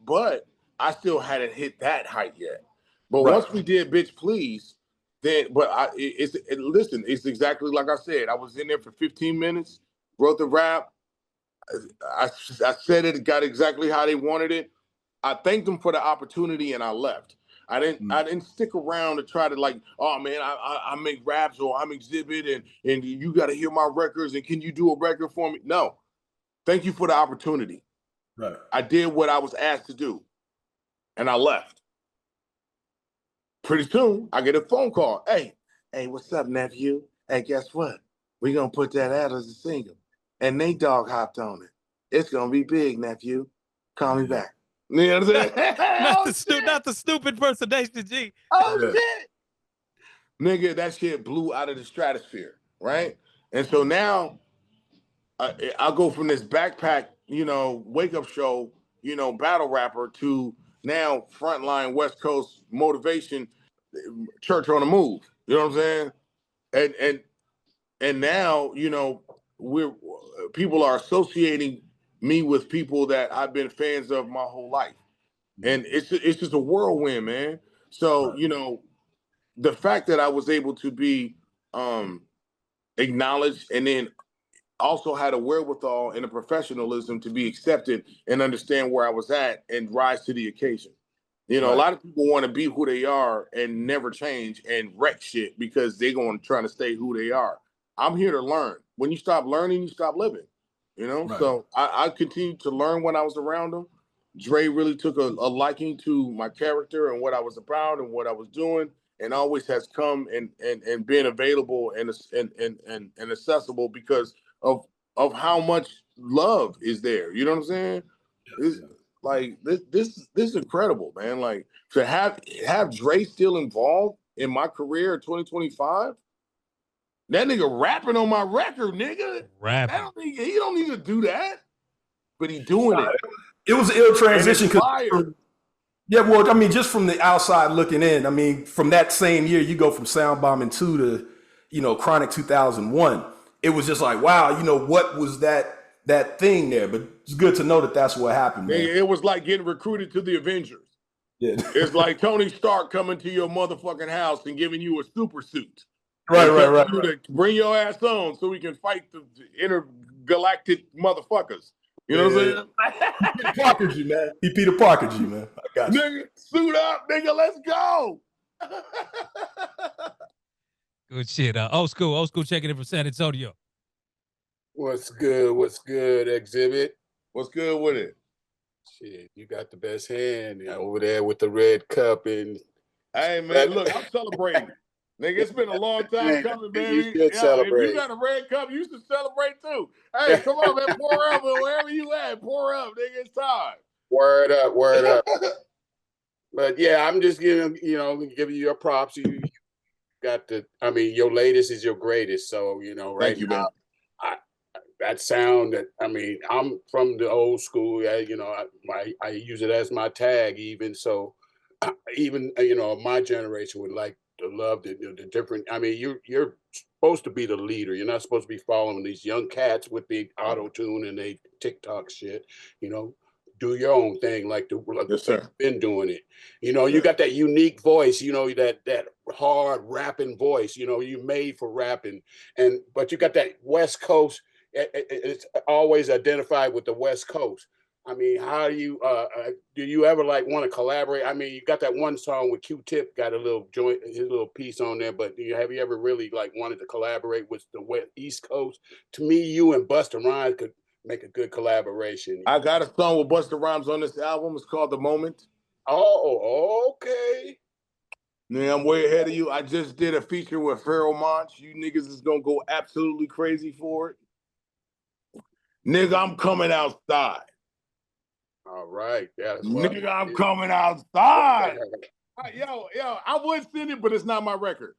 Speaker 3: but I still hadn't hit that height yet. But once we did "Bitch Please," then listen, it's exactly like I said. I was in there for 15 minutes, wrote the rap. I said it, got exactly how they wanted it. I thanked them for the opportunity, and I left. I didn't stick around to try to like, oh man, I make raps, or I'm Exhibit, and you got to hear my records, and can you do a record for me? No, thank you for the opportunity.
Speaker 9: Right.
Speaker 3: I did what I was asked to do, and I left. Pretty soon, I get a phone call. Hey, what's up, nephew? Hey, guess what? We're gonna put that out as a single. And Nate Dogg hopped on it. It's gonna be big, nephew. Call me back. You know what I'm saying?
Speaker 2: not the stupid impersonation, G.
Speaker 3: Oh shit, nigga, that shit blew out of the stratosphere, right? And so now I go from this backpack wake up show, battle rapper to now frontline West Coast motivation, church on the move. You know what I'm saying? And now, we're people are associating me with people that I've been fans of my whole life. And it's just a whirlwind, man. So, the fact that I was able to be acknowledged and then also had a wherewithal and a professionalism to be accepted and understand where I was at and rise to the occasion. A lot of people want to be who they are and never change and wreck shit because they're going to try to stay who they are. I'm here to learn. When you stop learning, you stop living. So I continued to learn when I was around them. Dre really took a liking to my character and what I was about and what I was doing, and always has come and been available and accessible because of how much love is there. You know what I'm saying? Like this is incredible, man. Like to have Dre still involved in my career in 2025. That nigga rapping on my record, nigga.
Speaker 2: Rapping.
Speaker 3: He don't need to do that, but he doing it.
Speaker 9: It was an ill transition.
Speaker 3: Yeah,
Speaker 9: well, I mean, just from the outside looking in, I mean, from that same year, you go from Sound Bombing 2 to, Chronic 2001. It was just like, wow, what was that thing there? But it's good to know that that's what happened, man.
Speaker 3: It was like getting recruited to the Avengers.
Speaker 9: Yeah.
Speaker 3: It's like Tony Stark coming to your motherfucking house and giving you a super suit.
Speaker 9: Right.
Speaker 3: To bring your ass on so we can fight the intergalactic motherfuckers. You know what I'm saying?
Speaker 9: He Peter Parker'd you, man. He Peter Parker'd you, man. I got you.
Speaker 3: Nigga, suit up, nigga. Let's go.
Speaker 2: Good shit. Old school checking in from San Antonio.
Speaker 17: What's good, Exhibit?
Speaker 3: What's good with it?
Speaker 17: Shit, you got the best hand over there with the red cup. And
Speaker 3: hey, man, look, I'm celebrating. Nigga, it's been a long time coming, baby.
Speaker 17: You should celebrate.
Speaker 3: If you got a red cup, you should celebrate too. Hey, come on, man, pour up wherever you at. Pour up, nigga. It's time.
Speaker 17: Word up. But yeah, I'm just giving you your props. You got your latest is your greatest. So, right
Speaker 3: Thank you,
Speaker 17: now, that sound I'm from the old school. I use it as my tag even. So even, my generation would like to love the different. You're supposed to be the leader. You're not supposed to be following these young cats with the auto tune and they TikTok shit. Do your own thing like
Speaker 3: yes, sir.
Speaker 17: You've been doing it. You got that unique voice. That hard rapping voice. You made for rapping, but you got that West Coast. It's always identified with the West Coast. How do you ever want to collaborate? You got that one song with Q-Tip, got a little joint, his little piece on there, but have you ever really wanted to collaborate with the East Coast? To me, you and Busta Rhymes could make a good collaboration.
Speaker 3: I got a song with Busta Rhymes on this album. It's called The Moment.
Speaker 17: Oh, okay.
Speaker 3: Man, I'm way ahead of you. I just did a feature with Pharoah Monch. You niggas is gonna go absolutely crazy for it. Nigga, I'm coming outside.
Speaker 17: All right. Yeah,
Speaker 3: nigga, I'm coming outside. Yo, I would send it, but it's not my record.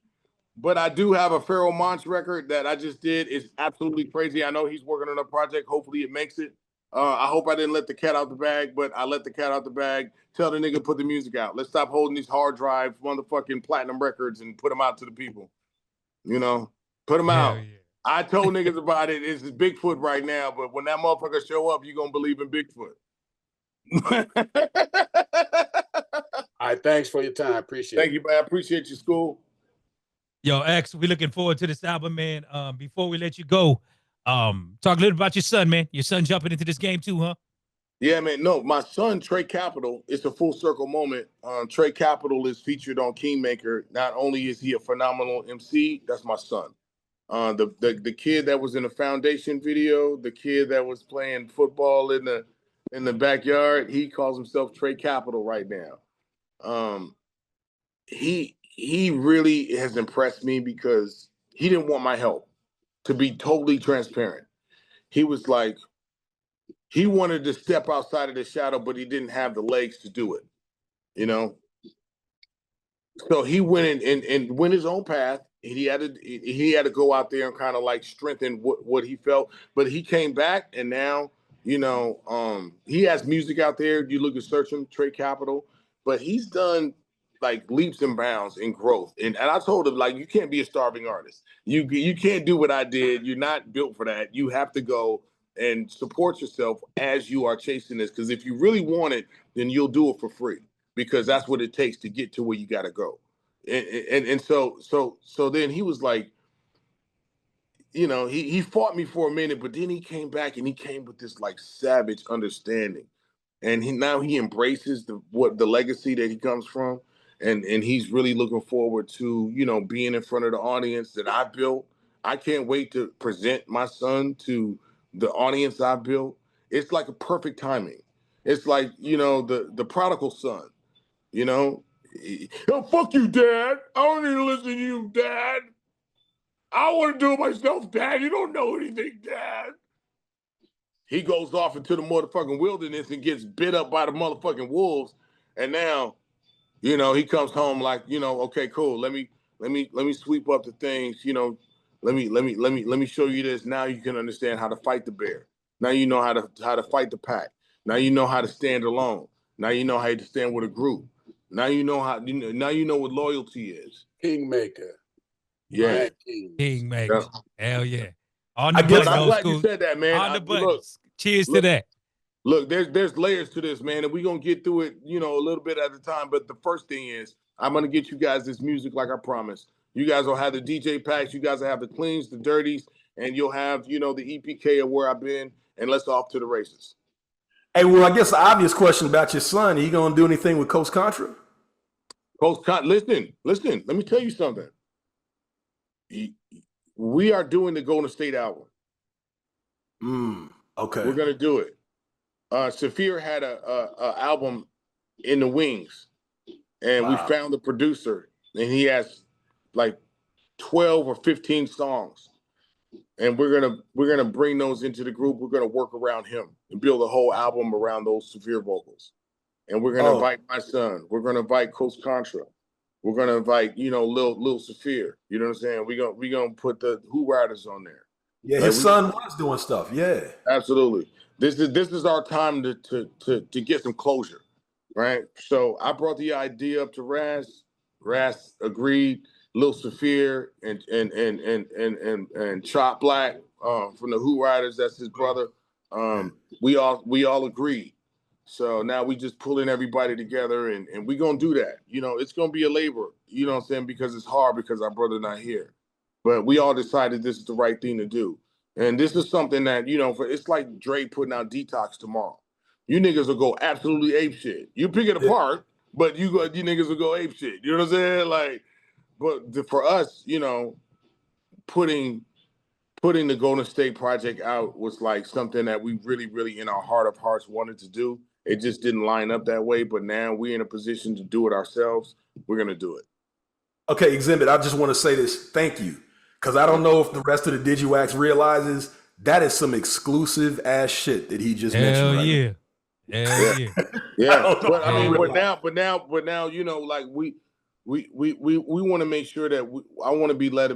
Speaker 3: But I do have a Pharoah Monch record that I just did. It's absolutely crazy. I know he's working on a project. Hopefully it makes it. I hope I didn't let the cat out the bag, but I let the cat out the bag. Tell the nigga put the music out. Let's stop holding these hard drive motherfucking platinum records and put them out to the people. Put them out. Yeah. I told niggas about it. It's Bigfoot right now, but when that motherfucker show up, you're going to believe in Bigfoot.
Speaker 17: All right, thanks for your time. Appreciate it.
Speaker 3: Thank you, man. I appreciate your school.
Speaker 2: Yo, X, we're looking forward to this album, man. Before we let you go, talk a little about your son, man. Your son jumping into this game too, huh?
Speaker 3: Yeah, man. No, my son, Trey Capital, it's a full circle moment. Trey Capital is featured on Kingmaker. Not only is he a phenomenal MC, that's my son. The kid that was in the Foundation video, the kid that was playing football in the backyard, he calls himself Trey Capital right now. He really has impressed me because he didn't want my help, to be totally transparent. He was like, he wanted to step outside of the shadow, but he didn't have the legs to do it, So he went and went his own path. He had to go out there and kind of strengthen what he felt. But he came back, and now, he has music out there. You look at Search him, Trade Capital, but he's done like leaps and bounds in growth. And I told him, like, you can't be a starving artist. You can't do what I did. You're not built for that. You have to go and support yourself as you are chasing this. Because if you really want it, then you'll do it for free, because that's what it takes to get to where you got to go. And so then he was like, he fought me for a minute, but then he came back and he came with this like savage understanding. And now he embraces the legacy that he comes from. And he's really looking forward to, being in front of the audience that I built. I can't wait to present my son to the audience I built. It's like a perfect timing. It's like, the prodigal son, Oh, fuck you, Dad. I don't need to listen to you, Dad. I want to do it myself, Dad. You don't know anything, Dad. He goes off into the motherfucking wilderness and gets bit up by the motherfucking wolves. And now, he comes home like, okay, cool. Let me sweep up the things. Let me show you this. Now you can understand how to fight the bear. Now you know how to fight the pack. Now you know how to stand alone. Now you know how to stand with a group. Now you know what loyalty is.
Speaker 17: Kingmaker.
Speaker 3: Yeah.
Speaker 2: Kingmaker. Hell yeah. On
Speaker 3: I'm
Speaker 2: the button,
Speaker 3: glad
Speaker 2: old school.
Speaker 3: you said that, man.
Speaker 2: On the button. Cheers to that.
Speaker 3: Look, there's layers to this, man, and we're gonna get through it, a little bit at a time. But the first thing is, I'm gonna get you guys this music like I promised. You guys will have the DJ packs, you guys will have the cleans, the dirties, and you'll have, the EPK of where I've been, and let's off to the races.
Speaker 9: Hey, well, I guess the obvious question about your son, are you gonna do anything with Coach Contra?
Speaker 3: Listen, let me tell you something. We are doing the Golden State album.
Speaker 9: Okay.
Speaker 3: We're gonna do it. Saphir had a album in the wings, and we found the producer, and he has like 12 or 15 songs, and we're gonna bring those into the group. We're gonna work around him and build a whole album around those Saphir vocals, and we're gonna invite my son. We're gonna invite Coach Contra. We're gonna invite Lil Saphir. You know what I'm saying? We gonna put the Who Riders on there.
Speaker 9: Yeah, his son was doing stuff. Yeah,
Speaker 3: absolutely. This is our time to get some closure, right? So I brought the idea up to Raz. Raz agreed. Lil Saphir and Chop Black from the Who Riders, that's his brother. We all agreed. So now we just pulling everybody together and we gonna do that. It's gonna be a labor, you know what I'm saying, because it's hard because our brother not here. But we all decided this is the right thing to do. And this is something that, it's like Dre putting out Detox tomorrow. You niggas will go absolutely ape shit. You pick it apart, but you niggas will go ape shit. You know what I'm saying? Like, but for us, putting the Golden State project out was like something that we really, really in our heart of hearts wanted to do. It just didn't line up that way, but now we're in a position to do it ourselves. We're gonna do it.
Speaker 9: Okay, Exhibit, I just want to say this. Thank you. Because I don't know if the rest of the Digiwaxx realizes that is some exclusive ass shit that he just mentioned.
Speaker 2: Hell yeah. Hell yeah.
Speaker 3: Yeah. But now, like we want to make sure that I want to let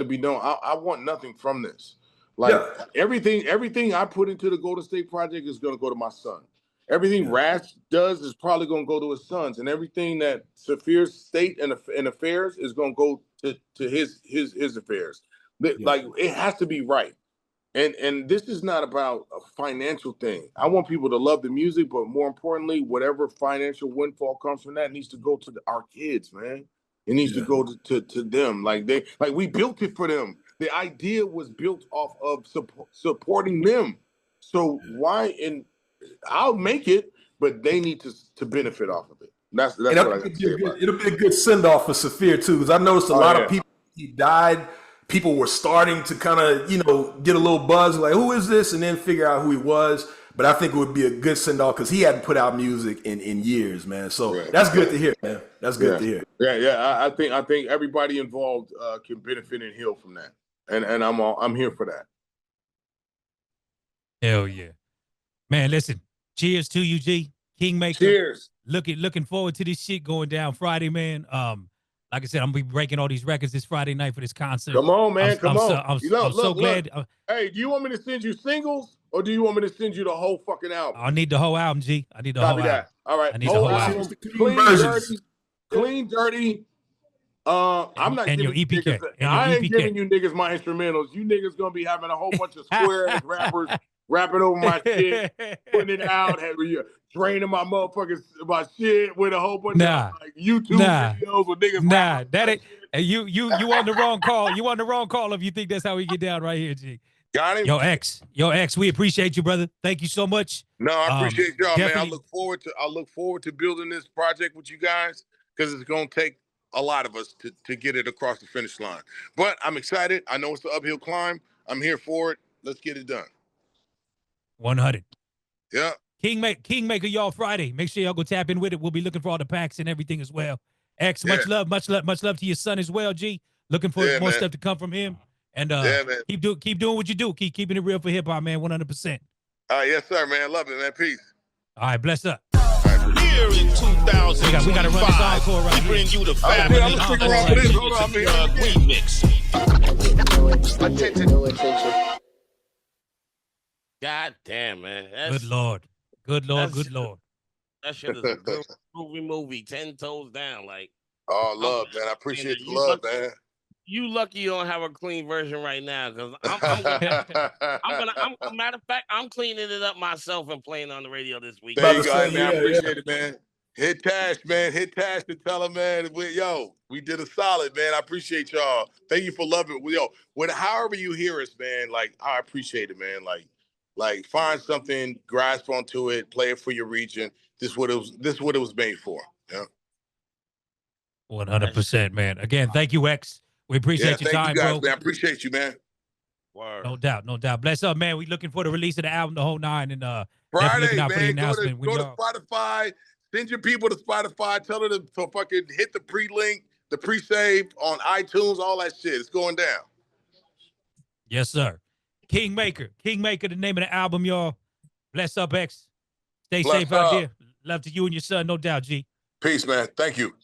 Speaker 3: it be known. I want nothing from this. Like everything I put into the Golden State project is going to go to my son. Everything Raz does is probably going to go to his sons, and everything that Saphir's state and affairs is going to go to his affairs. Like it has to be right. And this is not about a financial thing. I want people to love the music, but more importantly, whatever financial windfall comes from that needs to go to our kids, man. It needs to go to them. Like we built it for them. The idea was built off of supporting them. So why? I'll make it, but they need to benefit off of it. That's what I got to say about it.
Speaker 9: It'll be a good send off for Saphir too, because I noticed a lot of people. He died. People were starting to kind of, get a little buzz, like, who is this? And then figure out who he was. But I think it would be a good send-off because he hadn't put out music in years, man. So that's good to hear, man. That's good to hear.
Speaker 3: Yeah. I think everybody involved can benefit and heal from that. And I'm here for that.
Speaker 2: Hell yeah. Man, listen, cheers to you, G. Kingmaker.
Speaker 3: Cheers.
Speaker 2: Looking forward to this shit going down Friday, man. Like I said, I'm gonna be breaking all these records this Friday night for this concert.
Speaker 3: Come on, man. I'm
Speaker 2: so glad.
Speaker 3: Hey, do you want me to send you singles or do you want me to send you the whole fucking album?
Speaker 2: I need the whole album, G. I need the
Speaker 3: Copy
Speaker 2: whole
Speaker 3: that.
Speaker 2: album.
Speaker 3: All right.
Speaker 2: I need the whole album.
Speaker 3: Clean, dirty. I'm not
Speaker 2: and
Speaker 3: giving
Speaker 2: your
Speaker 3: you
Speaker 2: EPK.
Speaker 3: niggas.
Speaker 2: And your
Speaker 3: I ain't
Speaker 2: EPK.
Speaker 3: giving you niggas my instrumentals. You niggas gonna be having a whole bunch of square ass rappers rapping over my shit, putting it out, draining my motherfucking my shit with a whole bunch of like YouTube videos with niggas rapping.
Speaker 2: That ain't. You on the wrong call. You on the wrong call if you think that's how we get down right here, G.
Speaker 3: Got him.
Speaker 2: Yo, X, we appreciate you, brother. Thank you so much.
Speaker 3: No, I appreciate y'all, man. I
Speaker 2: definitely-
Speaker 3: look forward to building this project with you guys because it's gonna take a lot of us to get it across the finish line. But I'm excited. I know it's an uphill climb. I'm here for it. Let's get it done.
Speaker 2: 100.
Speaker 3: Yeah.
Speaker 2: Kingmaker, y'all Friday. Make sure y'all go tap in with it. We'll be looking for all the packs and everything as well. X, much love to your son as well, G. Looking for more stuff to come from him. And keep doing what you do. Keep keeping it real for hip hop, man. 100%.
Speaker 3: Yes, sir, man. Love it, man. Peace.
Speaker 2: All right, bless up.
Speaker 6: Here in 2025,
Speaker 2: we gotta run this encore right
Speaker 6: we bring
Speaker 2: here.
Speaker 6: you the family
Speaker 3: I'm gonna stick around for this. Hold on,
Speaker 6: remix.
Speaker 1: God damn, man.
Speaker 2: Good Lord. Good Lord.
Speaker 1: That shit is a good movie. 10 toes down. Like,
Speaker 3: oh, love, man. I appreciate the love, man.
Speaker 1: You lucky you don't have a clean version right now, because I'm matter of fact, I'm cleaning it up myself and playing on the radio this week.
Speaker 3: There you go, man. I appreciate it, man. Hit Tash, man. Hit Tash to tell him, man. We did a solid, man. I appreciate y'all. Thank you for loving it. However you hear us, man, like, I appreciate it, man. Like find something, grasp onto it, play it for your region. This is what it was made for. Yeah.
Speaker 2: 100%, man. Again, thank you, X. We appreciate your time,
Speaker 3: you guys,
Speaker 2: bro.
Speaker 3: man. I appreciate you, man.
Speaker 1: Word.
Speaker 2: No doubt. Bless up, man. We looking for the release of the album, the whole nine, and
Speaker 3: Friday,
Speaker 2: looking out for the
Speaker 3: man.
Speaker 2: announcement.
Speaker 3: Go to Spotify. Send your people to Spotify. Tell them to fucking hit the pre-link, the pre-save on iTunes, all that shit. It's going down.
Speaker 2: Yes, sir. Kingmaker, the name of the album, y'all. Bless up, X. Stay safe out there. Love to you and your son, no doubt, G.
Speaker 3: Peace, man. Thank you.